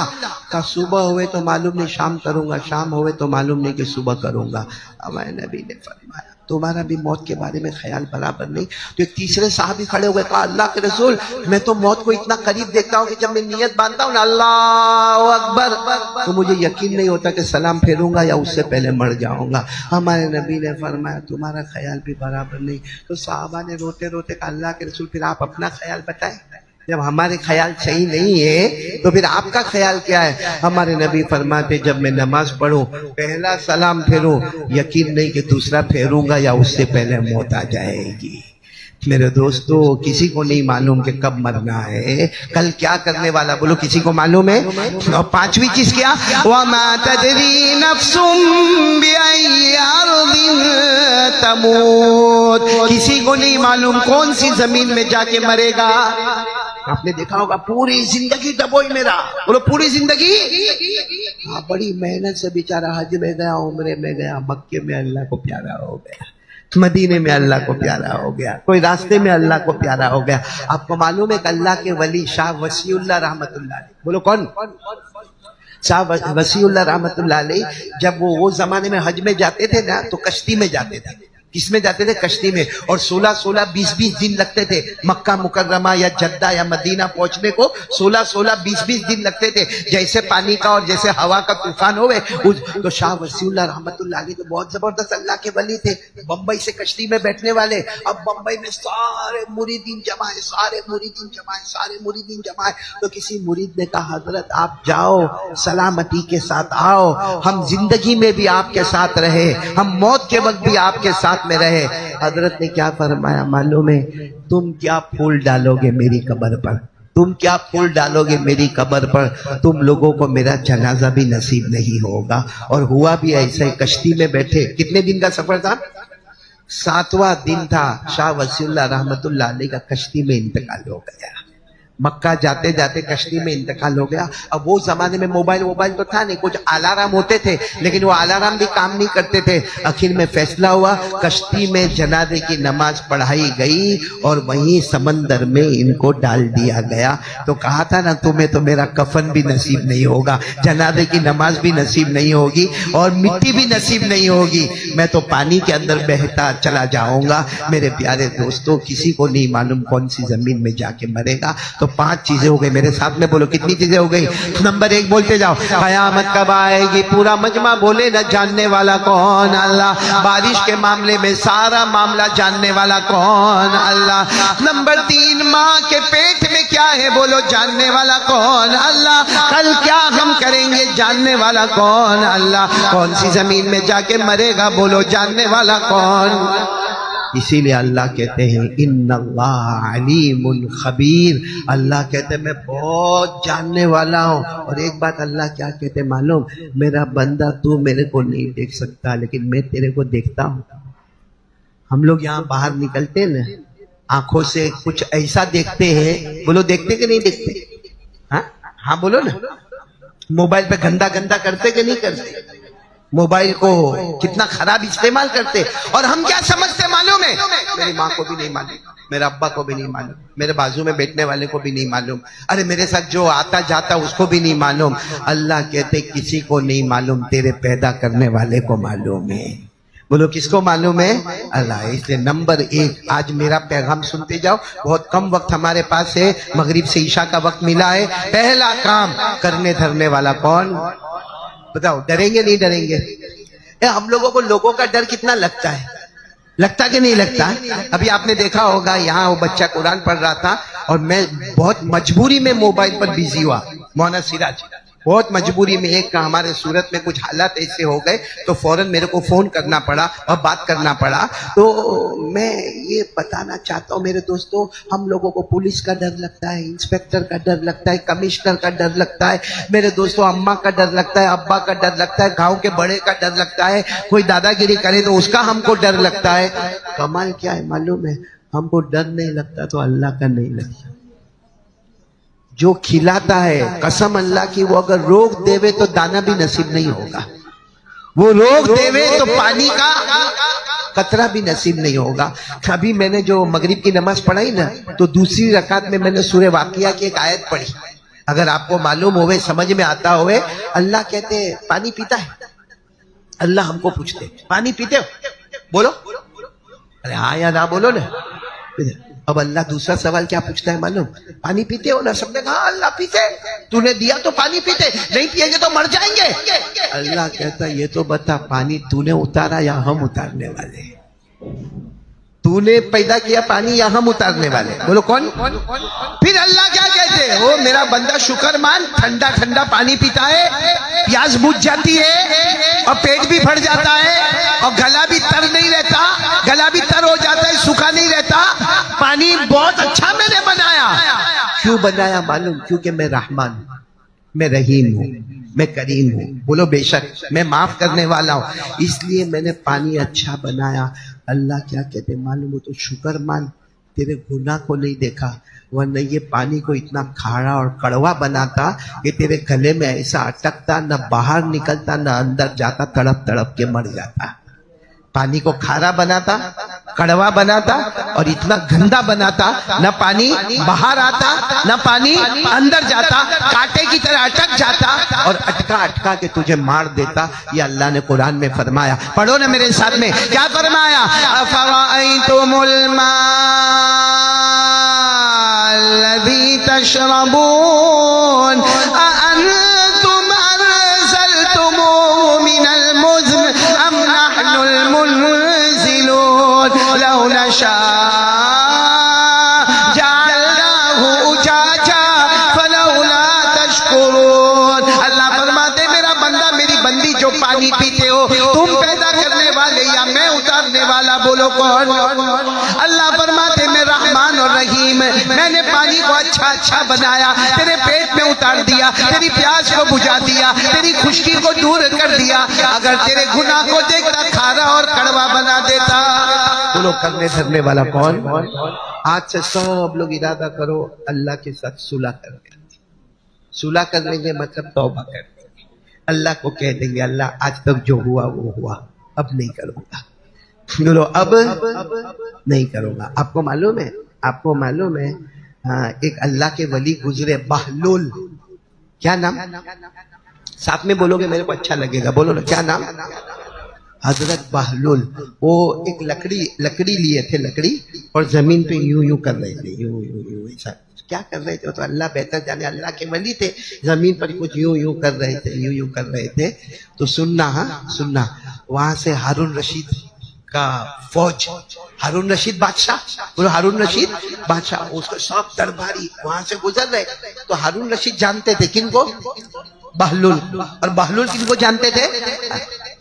کہا صبح ہوئے تو معلوم نہیں شام کروں گا، شام ہوئے تو معلوم نہیں کہ صبح کروں گا۔ ہمارے نبی نے فرمایا تمہارا بھی موت کے بارے میں خیال برابر نہیں. تو ایک تیسرے صحابی کھڑے ہوئے, کہا اللہ کے رسول میں تو موت کو اتنا قریب دیکھتا ہوں کہ جب میں نیت باندھتا ہوں نا اللہ اکبر تو مجھے یقین نہیں ہوتا کہ سلام پھیروں گا یا اس سے پہلے مر جاؤں گا. ہمارے نبی نے فرمایا تمہارا خیال بھی برابر نہیں. تو صحابہ نے روتے روتے کہا اللہ کے رسول پھر آپ اپنا خیال بتائیں, جب ہمارے خیال صحیح نہیں ہے تو پھر آپ کا خیال کیا ہے؟ ہمارے نبی فرماتے جب میں نماز پڑھوں پہلا سلام پھیروں, یقین نہیں کہ دوسرا پھیروں گا یا اس سے پہلے موت آ جائے گی. میرے دوستو کسی کو نہیں معلوم کہ کب مرنا ہے, کل کیا کرنے والا, بولو کسی کو معلوم ہے؟ اور پانچویں چیز کیا, وَمَا تَدْرِي نَفْسٌ بِأَيِّ أَرْضٍ تَمُوتُ, کسی کو نہیں معلوم کون سی زمین میں جا کے مرے گا. آپ نے دیکھا ہوگا پوری زندگی ڈبوئی میں رہا, بولو پوری زندگی, بڑی محنت سے بیچارہ حج میں گیا, عمرے میں گیا, مکے میں اللہ کو پیارا ہو گیا, مدینے میں اللہ کو پیارا ہو گیا, کوئی راستے میں اللہ کو پیارا ہو گیا. آپ کو معلوم ہے کہ اللہ کے ولی شاہ وسیع اللہ رحمت اللہ علیہ, بولو کون؟ شاہ وسیع اللہ رحمت اللہ علیہ جب وہ زمانے میں حج میں جاتے تھے نا تو کشتی میں جاتے تھے. کس میں جاتے تھے؟ کشتی میں. اور 16 20 دن لگتے تھے مکہ مکرمہ یا جدہ یا مدینہ پہنچنے کو. 16 20 دن لگتے تھے. جیسے پانی کا اور جیسے ہوا کا طوفان ہوئے. تو شاہ وسیع اللہ رحمت اللہ علیہ تو بہت زبردست اللہ کے ولی تھے, بمبئی سے کشتی میں بیٹھنے والے. اب بمبئی میں سارے مریدین جمع ہے, سارے مریدین جمع ہے. تو کسی مرید نے کہا حضرت آپ جاؤ, سلامتی کے ساتھ آؤ, ہم زندگی میں بھی آپ کے ساتھ رہے, ہم موت کے وقت بھی آپ کے ساتھ میں رہے. حضرت نے کیا فرمایا معلوم ہے؟ تم کیا پھول ڈالو گے میری قبر پر, تم کیا پھول ڈالو گے میری قبر پر, تم لوگوں کو میرا جنازہ بھی نصیب نہیں ہوگا. اور ہوا بھی ایسے, کشتی میں بیٹھے. کتنے دن کا سفر تھا؟ 7واں دن تھا. شاہ وسیع اللہ رحمت اللہ علیہ کا کشتی میں انتقال ہو گیا. مکہ جاتے جاتے کشتی میں انتقال ہو گیا. اب وہ زمانے میں موبائل تو تھا نہیں, کچھ الارم ہوتے تھے لیکن وہ الارم بھی کام نہیں کرتے تھے. آخر میں فیصلہ ہوا, کشتی میں جنازے کی نماز پڑھائی گئی اور وہیں سمندر میں ان کو ڈال دیا گیا. تو کہا تھا نا تمہیں تو میرا کفن بھی نصیب نہیں ہوگا, جنازے کی نماز بھی نصیب نہیں ہوگی اور مٹی بھی نصیب نہیں ہوگی, میں تو پانی کے اندر بہتا چلا جاؤں گا. میرے پیارے دوستو کسی کو نہیں معلوم کون سی زمین میں جا کے مرے گا. تو 5 چیزیں ہو گئی, میرے ساتھ میں بولو کتنی چیزیں ہو گئی؟ نمبر 1 بولتے جاؤ, قیامت کب آئے گی؟ پورا مجمع بولے نہ جاننے والا کون؟ اللہ. بارش کے معاملے میں سارا معاملہ جاننے والا کون؟ اللہ. نمبر 3 ماں کے پیٹ میں کیا ہے؟ بولو جاننے والا کون؟ اللہ. کل کیا ہم کریں گے؟ جاننے والا کون؟ اللہ. کون سی زمین میں جا کے مرے گا؟ بولو جاننے والا کون؟ اسی لیے اللہ کہتے ہیں ان اللہ علیم خبیر, اللہ کہتے ہیں میں بہت جاننے والا ہوں. اور ایک بات اللہ کیا کہتے ہیں معلوم؟ میرا بندہ تو میرے کو نہیں دیکھ سکتا لیکن میں تیرے کو دیکھتا ہوں. ہم لوگ یہاں باہر نکلتے ہیں نا, آنکھوں سے کچھ ایسا دیکھتے ہیں, بولو دیکھتے کہ نہیں دیکھتے؟ ہاں بولو نا. موبائل پہ گندا کرتے کہ نہیں کرتے؟ موبائل کو کتنا خراب استعمال کرتے. اور ہم کیا سمجھتے معلوم ہے؟ میری ماں کو بھی نہیں معلوم, میرے ابا کو بھی نہیں معلوم, میرے بازو میں بیٹھنے والے کو بھی نہیں معلوم, ارے میرے ساتھ جو آتا جاتا اس کو بھی نہیں معلوم. اللہ کہتے کسی کو نہیں معلوم, تیرے پیدا کرنے والے کو معلوم ہے. بولو کس کو معلوم ہے؟ اللہ. اس لیے نمبر 1 آج میرا پیغام سنتے جاؤ, بہت کم وقت ہمارے پاس ہے, مغرب سے عشاء کا وقت ملا ہے. پہلا کام کرنے دھرنے والا کون؟ بتاؤ, ڈریں گے نہیں ڈریں گے؟ ہم لوگوں کو لوگوں کا ڈر کتنا لگتا ہے, لگتا کہ نہیں لگتا؟ ابھی آپ نے دیکھا ہوگا یہاں وہ بچہ قرآن پڑھ رہا تھا اور میں بہت مجبوری میں موبائل پر بیزی ہوا. مولانا سراج بہت مجبوری میں, ایک ہمارے صورت میں کچھ حالات ایسے ہو گئے تو فوراً میرے کو فون کرنا پڑا اور بات کرنا پڑا. تو میں یہ بتانا چاہتا ہوں میرے دوستوں, ہم لوگوں کو پولیس کا ڈر لگتا ہے, انسپیکٹر کا ڈر لگتا ہے, کمشنر کا ڈر لگتا ہے, میرے دوستوں اماں کا ڈر لگتا ہے, ابا کا ڈر لگتا ہے, گاؤں کے بڑے کا ڈر لگتا ہے, کوئی دادا گیری کرے تو اس کا ہم کو ڈر لگتا ہے. کمال کیا ہے معلوم ہے؟ ہم کو ڈر نہیں لگتا تو اللہ کا نہیں لگتا. جو کھلاتا ہے قسم اللہ کی, وہ اگر روک دے تو دانا بھی نصیب نہیں ہوگا, وہ روک دے تو پانی کا قطرہ بھی نصیب نہیں ہوگا. ابھی میں نے جو مغرب کی نماز پڑھائی نا تو دوسری رکعت میں نے سورہ واقعہ کی ایک آیت پڑھی. اگر آپ کو معلوم ہوئے, سمجھ میں آتا ہوئے, اللہ کہتے پانی پیتا ہے. اللہ ہم کو پوچھتے پانی پیتے ہو؟ بولو ارے ہاں یا نہ بولو نا. اب اللہ دوسرا سوال کیا پوچھتا ہے معلوم؟ پانی پیتے ہو نا؟ سب نے کہا اللہ پیتے. تو نے دیا تو پانی پیتے, نہیں پیئیں گے تو مر جائیں گے. اللہ کہتا ہے یہ تو بتا پانی تو نے اتارا یا ہم اتارنے والے؟ تو نے پیدا کیا پانی یا ہم اتارنے والے؟ بولو کون؟ پھر اللہ کیا کہتے ہیں؟ وہ میرا بندہ شکر مان, ٹھنڈا ٹھنڈا پانی پیتا ہے, پیاس بجھ جاتی ہے اور پیٹ بھی بھر جاتا ہے اور گلا بھی تر نہیں رہتا, گلا بھی تر ہو جاتا ہے, سوکھا نہیں رہتا. پانی بہت اچھا میں نے بنایا. کیوں بنایا معلوم؟ کیونکہ میں رحمان ہوں, میں رحیم ہوں, میں کریم ہوں. بولو بے شک میں معاف کرنے والا ہوں, اس لیے میں نے پانی اچھا بنایا. اللہ کیا کہتے معلوم ہو؟ تو شکر مان, تیرے گناہ کو نہیں دیکھا, ورنہ یہ پانی کو اتنا کھارا اور کڑوا بناتا کہ تیرے گلے میں ایسا اٹکتا, نہ باہر نکلتا نہ اندر جاتا, تڑپ تڑپ کے مر جاتا. پانی کو کھارا بناتا, کڑوا بناتا اور اتنا گندا بناتا, نہ پانی باہر آتا نہ پانی اندر جاتا, کانٹے کی طرح اٹک جاتا اور اٹکا اٹکا کے تجھے مار دیتا. یہ اللہ نے قرآن میں فرمایا. پڑھو نا میرے ساتھ میں, کیا فرمایا؟ افرأیتم الماء الذی تشربون اانتم انزلتموه من المزن ام نحن المنزلون لو نشاء جعلناه اجاجا فلولا تشکرون. اللہ فرماتے میرا بندہ میری بندی جو پانی پیتے ہو, تم پیدا کرنے والے یا میں اتارنے والا؟ بولو کون؟ اللہ فرماتے میں رحمان اور رحیم, میں نے پانی کو اچھا اچھا بنایا, تیرے پیٹ میں اتار دیا, تیری پیاس کو بجھا دیا, تیری خشکی کو دور کر دیا. اگر تیرے گناہ کو دیکھتا کھارا اور کڑوا بنا دیتا. بولو کرنے دھرنے والا کون؟ آج سے سب لوگ ارادہ کرو اللہ کے ساتھ صلح کرنے. صلح کرنے کے مطلب توبہ کرنے. اللہ کو کہہ دیں گے اللہ آج تک جو ہوا وہ ہوا, اب نہیں کروں گا. بولو اب نہیں کروں گا. آپ کو معلوم ہے, آپ کو معلوم ہے ایک اللہ کے ولی گزرے, بہلول. کیا نام؟ ساتھ میں بولو گے میرے کو اچھا لگے گا. بولو نا کیا نام؟ حضرت بہلول. وہ ایک لکڑی لیے تھے, لکڑی, اور زمین پہ یوں یوں کر رہے تھے, یوں یوں یوں ایسا کیا کر رہے تھے؟ تو اللہ بہتر جانے, اللہ کے ولی تھے, زمین پر کچھ یوں یوں کر رہے تھے, یوں یوں کر رہے تھے. تو سننا, ہاں سننا, وہاں سے ہارون رشید کا فوج, ہارون رشید بادشاہ, بولو ہارون رشید بادشاہ, اس کو سب درباری وہاں سے گزر رہے. تو ہارون رشید جانتے تھے کن کو؟ بہلول. اور بہلول کن کو جانتے تھے؟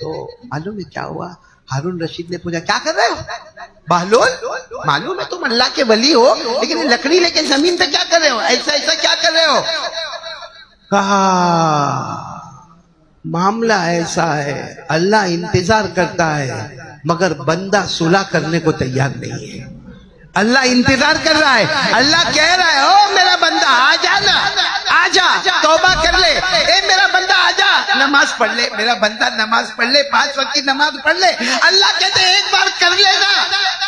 تو معلوم ہے کیا ہوا؟ ہارون رشید نے پوچھا کیا کر رہے ہو؟ بہلول معلوم ہے تم اللہ کے ولی ہو, لیکن لکڑی لے کے زمین پہ کیا کر رہے ہو؟ ایسا ایسا کیا کر رہے ہو؟ کہا معاملہ ایسا ہے, اللہ انتظار کرتا ہے مگر بندہ صلح کرنے کو تیار نہیں ہے. اللہ انتظار کر رہا ہے, اللہ کہہ رہا ہے او میرا بندہ آ جا نا, آ جا توبہ کر لے, اے میرا بندہ آ جا نماز پڑھ لے, میرا بندہ نماز پڑھ لے, 5 وقت کی نماز پڑھ لے. اللہ کہتے ہیں ایک بار کر لے نا,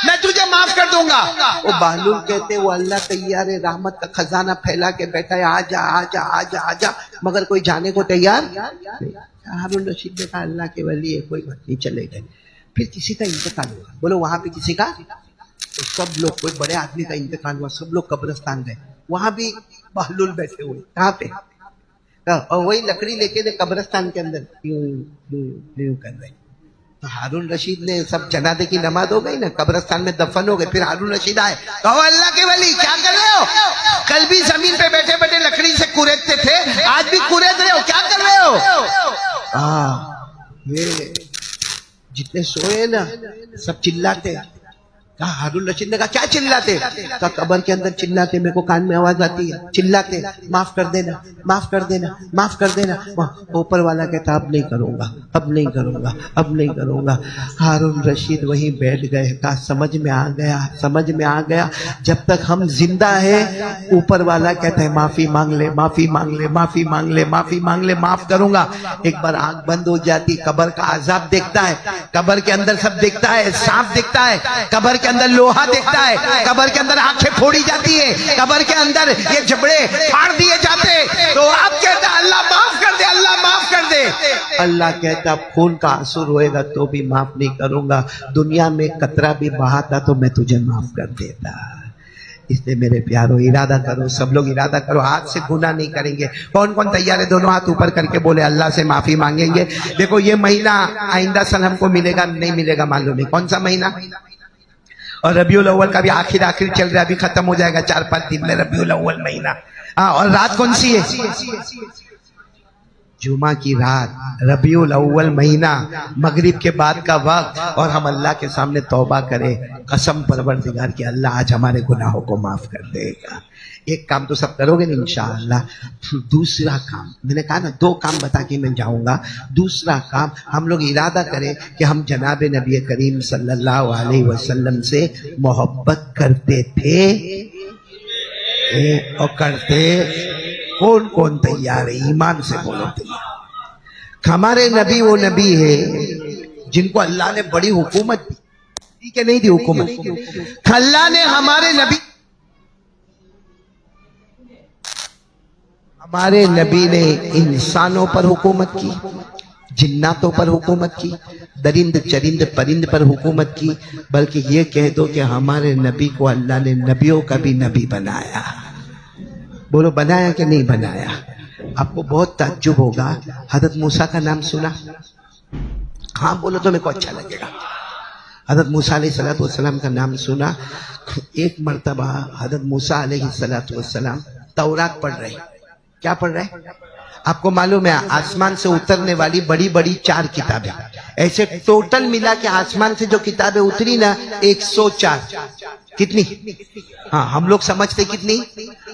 میں تجھے معاف کر دوں گا. وہ بہلول کہتے ہیں وہ اللہ تیار ہے, رحمت کا خزانہ پھیلا کے بیٹھا ہے, آ جا آ جا آ جا آ جا, مگر کوئی جانے کو تیار نہیں. ہارون رشید نے کہا اللہ کے ولی ہے, کوئی بات نہیں, چلے گئے. پھر کسی کا انتقال ہوا. بولو وہاں پہ کسی کا, تو سب لوگ, کوئی بڑے آدمی کا انتقال ہوا, سب لوگ قبرستان گئے. وہاں بھی بہلول بیٹھے ہوئے. کہاں پہ؟ اور وہی لکڑی لے کے قبرستان کے اندر یوں یوں کر رہے. تو ہارون رشید نے, سب جنازے کی نماز ہو گئی نا, قبرستان میں دفن ہو گئے. پھر ہارون رشید آئے, کہو اللہ کے ولی کیا کر رہے ہو؟ کل بھی زمین پہ بیٹھے بیٹھے لکڑی سے کوریدتے تھے, آج بھی کورید رہے ہو, کیا کر رہے ہو؟ یہ جتنے سوئے نا سب چلاتے. کہا ہارون رشید نے کہا کیا چلاتے؟ کہا قبر کے اندر چلاتے, میرے کو کان میں آواز آتی ہے, چلاتے معاف کر دینا, معاف کر دینا, معاف کر دینا. اوپر والا کہتا اب نہیں کروں گا, اب نہیں کروں گا, اب نہیں کروں گا. ہارون رشید وہیں بیٹھ گئے. کہا سمجھ میں آ گیا, سمجھ میں آ گیا, جب تک ہم زندہ ہیں اوپر والا کہتا ہے معافی مانگ لے, معافی مانگ لے, معافی مانگ لے, معافی مانگ لے, معاف کروں گا. ایک بار آنکھ بند ہو جاتی, قبر کا عذاب دیکھتا ہے, قبر کے اندر سب دیکھتا ہے, سانپ دیکھتا ہے, قبر کے کے اندر لوہا دیکھتا ہے, قبر کے اندر آنکھیں پھوڑی جاتی ہے, قبر کے اندر یہ جبڑے پھاڑ دیے جاتے, تو آپ کہتا اللہ معاف کر دے, اللہ معاف کر دے. اللہ کہتا خون کا آنسو روئے گا تو بھی معاف نہیں کروں گا, دنیا میں قطرہ بھی بہاتا تو میں تجھے معاف کر دیتا. اس لیے میرے پیارو ارادہ کرو, سب لوگ ارادہ کرو, ہاتھ سے گناہ نہیں کریں گے. کون کون تیار ہے؟ دونوں ہاتھ اوپر کر کے بولے اللہ سے معافی مانگیں گے. دیکھو یہ مہینہ آئندہ سال ہم کو ملے گا نہیں ملے گا معلوم نہیں, کون سا مہینہ, اور ربیع الاول کا بھی آخر چل رہا ہے, ابھی ختم ہو جائے گا 4-5 دن میں ربیع الاول مہینہ. اور رات کون سی ہے؟ جمعہ کی رات, ربیع الاول مہینہ, مغرب کے بعد کا وقت, اور ہم اللہ کے سامنے توبہ کریں, قسم پروردگار کہ اللہ آج ہمارے گناہوں کو معاف کر دے گا. ایک کام تو سب کرو گے نا انشاءاللہ. دوسرا کام میں نے کہا نا 2 کام بتا کے میں جاؤں گا. دوسرا کام ہم لوگ ارادہ کریں کہ ہم جناب نبی کریم صلی اللہ علیہ وسلم سے محبت کرتے تھے اور کرتے. کون کون تیار ہے؟ ایمان سے بولو تیار. ہمارے نبی وہ نبی ہے جن کو اللہ نے بڑی حکومت دی کہ نہیں دی حکومت. اللہ نے ہمارے نبی نے انسانوں پر حکومت کی, جناتوں پر حکومت کی, درند چرند پرند پر حکومت کی, بلکہ یہ کہہ دو کہ ہمارے نبی کو اللہ نے نبیوں کا بھی نبی بنایا. بولو بنایا کہ نہیں بنایا؟ آپ کو بہت تعجب ہوگا. حضرت موسیٰ کا نام سنا؟ ہاں بولو تو میرے کو اچھا لگے گا. حضرت موسیٰ علیہ السلام کا نام سنا؟ ایک مرتبہ حضرت موسیٰ علیہ السلام تورات پڑھ رہے. کیا پڑھ رہے؟ آپ کو معلوم ہے آسمان سے اترنے والی بڑی بڑی 4 کتابیں, ایسے ٹوٹل ملا کے آسمان سے جو کتابیں اتری نا 104. کتنی؟ ہاں ہم لوگ سمجھتے کتنی؟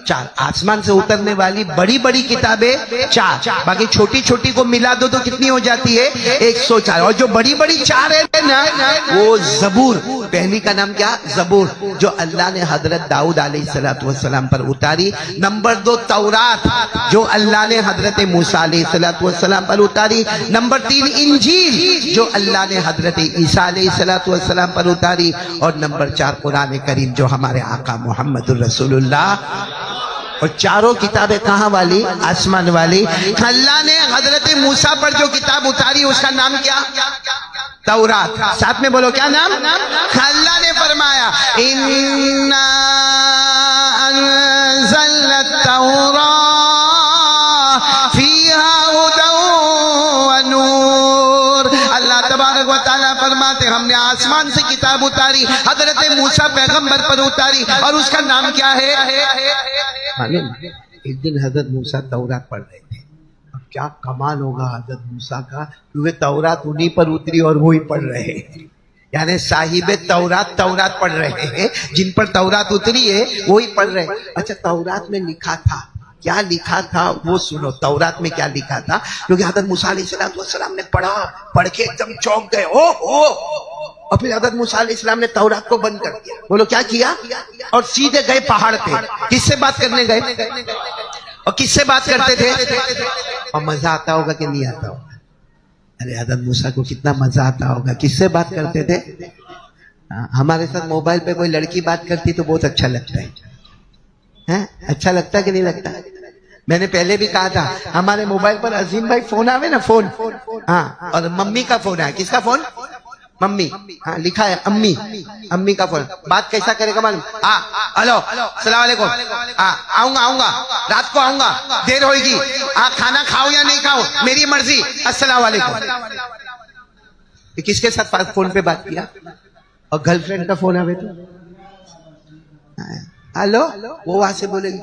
4. آسمان سے اترنے والی بڑی بڑی کتابیں 4, باقی چھوٹی چھوٹی کو ملا دو تو کتنی ہو جاتی ہے؟ 104. اور جو بڑی بڑی 4 ہے نا وہ زبور. پہلی کا نام کیا؟ زبور, جو اللہ نے حضرت داؤد علیہ السلام پر اتاری. نمبر 2 تورات, جو اللہ نے حضرت موسیٰ علیہ السلام پر اتاری. نمبر 3 انجیل, جو اللہ نے حضرت عیسیٰ علیہ السلام پر اتاری. اور نمبر 4 قرآن کریم, جو ہمارے آقا محمد الرسول اللہ. اور چاروں کتابیں کہاں والی؟ آسمان والی. اللہ نے حضرت موسیٰ پر جو کتاب اتاری اس کا نام کیا؟ تورات. ساتھ میں بولو کیا نام؟ اللہ نے فرمایا اِنَّا أَنزَلْنَا التَّوْرَاةَ فِيهَا هُدًى وَنُورٌ. اللہ تبارک و تعالیٰ فرماتے ہم نے آسمان سے کتاب اتاری, حضرت موسیٰ پیغمبر پر اتاری, اور اس کا نام کیا ہے؟ معلوم ایک دن حضرت موسیٰ تورات پڑھ رہے تھے. اب کیا کمال ہوگا حضرت موسیٰ کا, کیونکہ تورات انہی پر اتری اور وہی پڑھ رہے ہیں. یعنی صاحب تورات پڑھ رہے ہیں, جن پر تورات اتری ہے وہی پڑھ رہے ہیں. اچھا تورات میں لکھا تھا, کیا لکھا تھا وہ سنو. تورات میں کیا لکھا تھا؟ کیونکہ حضرت موسیٰ علیہ السلام نے پڑھ کے ایک دم چونک گئے. اور پھر حضرت موسیٰ علیہ السلام نے تورات کو بند کر دیا. بولو کیا کیا؟ اور سیدھے گئے پہاڑ پہ. کس سے بات کرنے گئے؟ اور کس سے بات کرتے تھے؟ اور مزہ آتا ہوگا کہ نہیں آتا ہوگا؟ ارے حضرت موسیٰ کو کتنا مزہ آتا ہوگا. کس سے بات کرتے تھے؟ ہمارے ساتھ موبائل پہ کوئی لڑکی بات کرتی تو بہت اچھا لگتا ہے. اچھا لگتا ہے کہ نہیں لگتا؟ میں نے پہلے بھی کہا تھا ہمارے موبائل پر عظیم بھائی فون آوے نا, فون, ہاں, اور ممی کا فون ہے. کس کا فون؟ ممی. ہاں لکھا ہے امی, امی کا فون. بات کیسا کرے گا معلوم؟ ہاں ہلو السلام علیکم, ہاں آؤں گا رات کو آؤں گا, دیر ہوئے گی, ہاں کھانا کھاؤ یا نہیں کھاؤ میری مرضی, السلام علیکم. کس کے ساتھ فون پہ بات کیا؟ اور گرل فرینڈ کا فون آوے تو ہلو, وہ وہاں سے بولے گی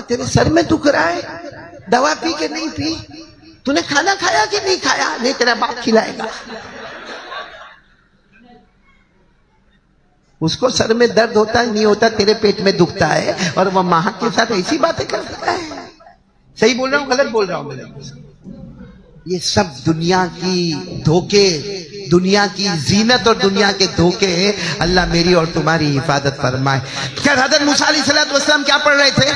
تیرے سر میں دکھ رہا ہے, دوا پی کے نہیں پی, تو نے کھانا کھایا کہ نہیں کھایا؟ نہیں تیرا باپ کھلائے گا. اس کو سر میں درد ہوتا ہے نہیں ہوتا, تیرے پیٹ میں دکھتا ہے, اور وہ ماں کے ساتھ ایسی باتیں کرتا ہے. صحیح بول رہا ہوں غلط بول رہا ہوں؟ یہ سب دنیا کی دھوکے, دنیا کی زینت اور دنیا کے دھوکے. اللہ میری اور تمہاری حفاظت فرمائے. کیا حضرت موسیٰ علیہ السلام کیا پڑھ رہے تھے؟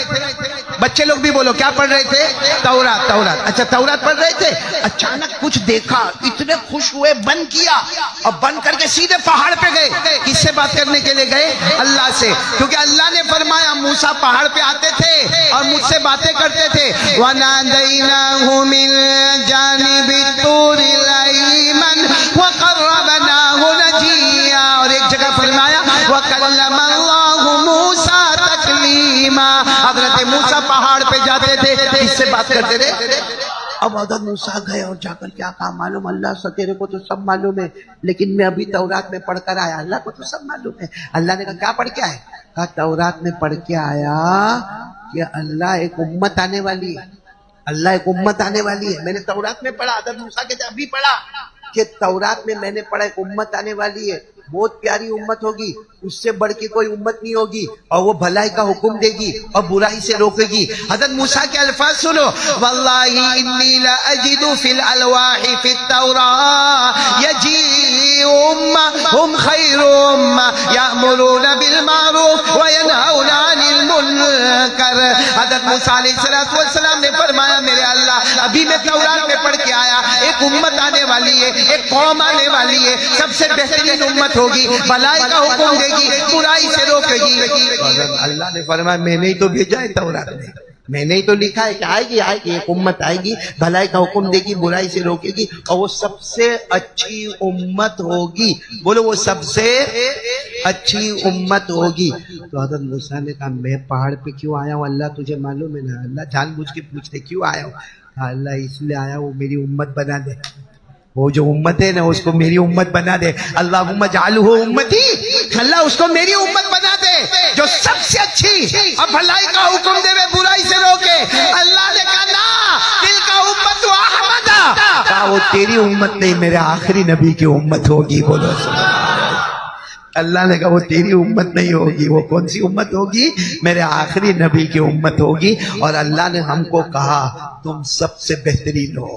بچے لوگ بھی بولو کیا پڑھ رہے تھے؟ تورات. تورات. اچھا تورات پڑھ رہے تھے, اچانک کچھ دیکھا, اتنے خوش ہوئے, بند کیا اور بند کر کے سیدھے پہاڑ پہ گئے. کس سے بات کرنے کے لیے گئے؟ اللہ سے. کیونکہ اللہ نے فرمایا موسیٰ پہاڑ پہ آتے تھے اور مجھ سے باتیں کرتے تھے. وَنَادَيْنَاهُ مِن جَانِبِ الطُّورِ الْأَيْمَنِ وَقَرَّبْنَاهُ نَجِيًّا. اور ایک جگہ فرمایا وَكَلَّمَ اللَّهُ مُوسَىٰ تَكْلِيمًا. حضرت موسیٰ پہاڑ پہ جاتے تھے, کس سے بات کرتے تھے؟ اب حضرت موسیٰ گئے اور جا کر کیا کہا معلوم, اللہ سے تیرے کو تو سب معلوم ہے, لیکن میں ابھی تورات میں پڑھ کر آیا, اللہ کو تو سب معلوم ہے. اللہ نے کہا کیا پڑھ کے آئے؟ کہا تورات میں پڑھ کے آیا کہ اللہ ایک امت آنے والی ہے, اللہ ایک امت آنے والی ہے. میں نے تورات میں پڑھا, حضرت موسیٰ کے ابھی پڑھا کہ تورات میں نے پڑھا ایک امت آنے والی ہے, بہت پیاری امت ہوگی, اس سے بڑھ کے کوئی امت نہیں ہوگی, اور وہ بھلائی کا حکم دے گی اور برائی سے روکے گی. حضرت موسیٰ کے الفاظ سنو, واللہ انی لاجد فی الالواح فی التوراۃ یجیء امہ ہم خیر امہ یأمرون بالمعروف وینہون عن المنکر. حضرت موسیٰ علیہ السلام نے فرمایا میرے اللہ ابھی میں تورات میں پڑھ کے آیا, ایک امت آنے والی ہے, ایک قوم آنے والی ہے, سب سے بہترین امت ہوگی, بھلائی کا حکم دے گی, برائی سے روکے گی. اللہ نے فرمایا میں نے ہی تو بھیجا ہے تورات میں نے ہی تو لکھا ہے کہ آئے گی ایک امت آئے گی, بھلائی کا حکم دے گی, برائی سے روکے گی, اور وہ سب سے اچھی امت ہوگی. بولو وہ سب سے اچھی امت ہوگی. تو حضرت موسیٰ نے کہا میں پہاڑ پہ کیوں آیا ہوں اللہ تجھے معلوم ہے نا. اللہ جان بوجھ کے پوچھتے کیوں آیا ہوں؟ اللہ اس لیے آیا وہ میری امت بنا دے, وہ جو امت ہے نا اس کو میری امت بنا دے. اللہم اجعلہ امتی, اللہ اس کو میری امت بنا دے جو سب سے اچھی اور بھلائی کا حکم دے, برائی سے روکے. اللہ نے کہا نا تلک امت احمد, کہا وہ تیری امت نہیں میرے آخری نبی کی امت ہوگی. بولو اللہ نے کہا وہ تیری امت نہیں ہوگی, وہ کون سی امت ہوگی؟ میرے آخری نبی کی امت ہوگی. اور اللہ نے ہم کو کہا تم سب سے بہترین ہو.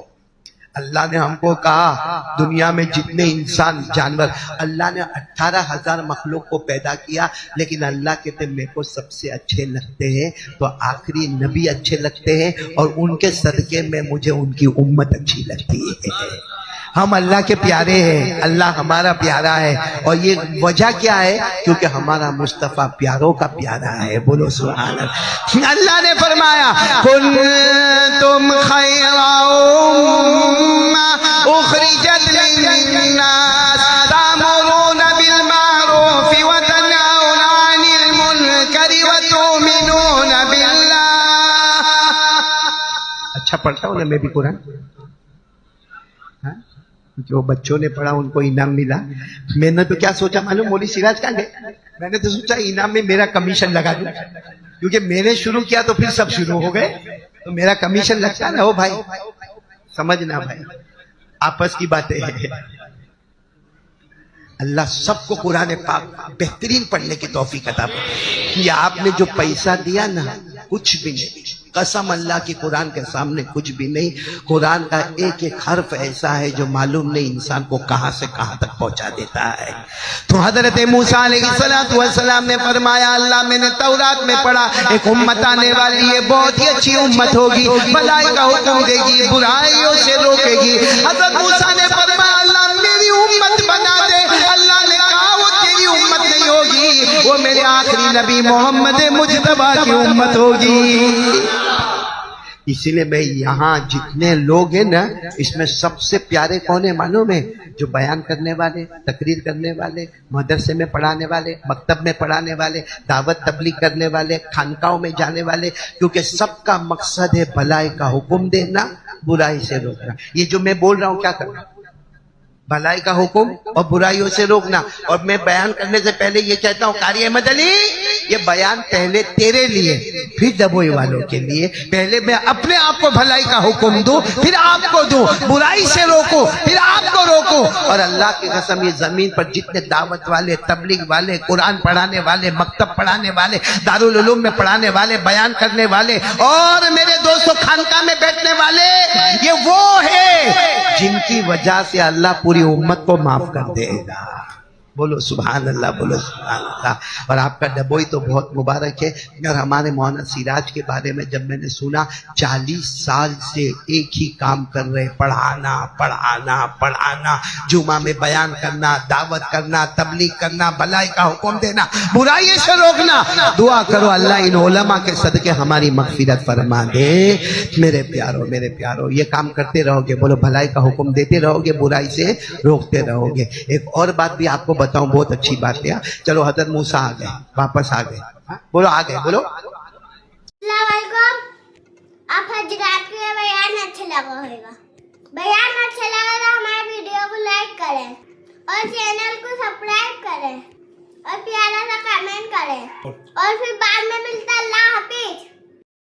اللہ نے ہم کو کہا دنیا میں جتنے انسان جانور, اللہ نے 18,000 مخلوق کو پیدا کیا, لیکن اللہ کہتے میرے کو سب سے اچھے لگتے ہیں تو آخری نبی اچھے لگتے ہیں, اور ان کے صدقے میں مجھے ان کی امت اچھی لگتی ہے. ہم اللہ کے پیارے ہیں, اللہ ہمارا پیارا ہے, اور یہ وجہ کیا ہے؟ کیونکہ ہمارا مصطفیٰ پیاروں کا پیارا ہے. بولو سبحان اللہ. اللہ نے فرمایا کنتم خیر امہ اخرجت للناس تأمرون بالمعروف وتنہون عن المنکر وتؤمنون باللہ. اچھا پڑھتا ہوں نا میں بھی قرآن, جو بچوں نے پڑھا ان کو انعام ملا. میں نے تو کیا سوچا معلوم, مولوی سراج کہاں گئے, میں نے تو سوچا انعام میں میرا کمیشن لگا دوں, کیونکہ میں نے شروع کیا تو پھر سب شروع ہو گئے, تو میرا کمیشن لگتا نا. ہو بھائی سمجھنا بھائی, آپس کی باتیں ہیں. اللہ سب کو قرآن پاک بہترین پڑھنے کی توفیق عطا فرمائے. یہ آپ نے جو پیسہ دیا نا کچھ بھی نہیں, قسم اللہ کی قرآن کے سامنے کچھ بھی نہیں. قرآن کا ایک ایک حرف ایسا ہے جو معلوم نہیں انسان کو کہاں سے کہاں تک پہنچا دیتا ہے. تو حضرت موسیٰ علیہ السلام نے فرمایا اللہ میں نے تورات میں پڑھا ایک امت آنے والی ہے, بہت ہی اچھی امت ہوگی, بھلائی کا حکم دے گی, برائیوں سے روکے گی. حضرت موسیٰ نے فرمایا اللہ میری امت بنا دے. اللہ نے کہا وہ تیری امت نہیں ہوگی, وہ میرے آخری نبی محمد مجتبیٰ کی امت ہوگی. اسی لیے میں یہاں جتنے لوگ ہیں نا اس میں سب سے پیارے کون ہیں معلوم ہے؟ جو بیان کرنے والے, تقریر کرنے والے, مدرسے میں پڑھانے والے, مکتب میں پڑھانے والے, دعوت تبلیغ کرنے والے, خانقاہوں میں جانے والے, کیونکہ سب کا مقصد ہے بھلائی کا حکم دینا, برائی سے روکنا. یہ جو میں بول رہا ہوں کیا کرنا؟ بھلائی کا حکم اور برائیوں سے روکنا. اور میں بیان کرنے سے پہلے یہ کہتا ہوں قاری احمد علی یہ بیان پہلے تیرے لیے پھر دبوئی والوں کے لیے. پہلے میں اپنے آپ کو بھلائی کا حکم دوں پھر آپ کو دوں, برائی سے روکو پھر آپ کو روکو. اور اللہ کی قسم یہ زمین پر جتنے دعوت والے, تبلیغ والے, قرآن پڑھانے والے, مکتب پڑھانے والے, دارالعلوم میں پڑھانے والے, بیان کرنے والے, اور میرے دوستوں خانقاہ میں بیٹھنے والے, یہ وہ ہے جن کی وجہ سے اللہ پوری امت کو معاف کر دے گا. بولو سبحان اللہ، بولو سبحان اللہ. اور آپ کا ڈبوئی تو بہت مبارک ہے. اور ہمارے مولانا سراج کے بارے میں جب میں نے سنا 40 سال سے ایک ہی کام کر رہے، پڑھانا پڑھانا پڑھانا، جمعہ میں بیان کرنا، دعوت کرنا، تبلیغ کرنا، بھلائی کا حکم دینا، برائی سے روکنا. دعا کرو اللہ ان علماء کے صدقے ہماری مغفرت فرما دے. میرے پیارو، میرے پیارو، یہ کام کرتے رہو گے، بولو بھلائی کا حکم دیتے رہو گے، برائی سے روکتے رہو گے. ایک اور بات بھی آپ کو بتاؤں، بہت اچھی بات ہے. چلو حضرت موسیٰ آ گئے، واپس آ گئے. بولو آ گئے، بولو. السلام علیکم. آپ حضرات کو یہ بیان اچھا لگا ہوگا. بیان اچھا لگا تو ہمارے ویڈیو کو لائک کریں اور چینل کو سبسکرائب کریں اور پیارا سا کمنٹ کریں. اور پھر بعد میں ملتا. اللہ حافظ.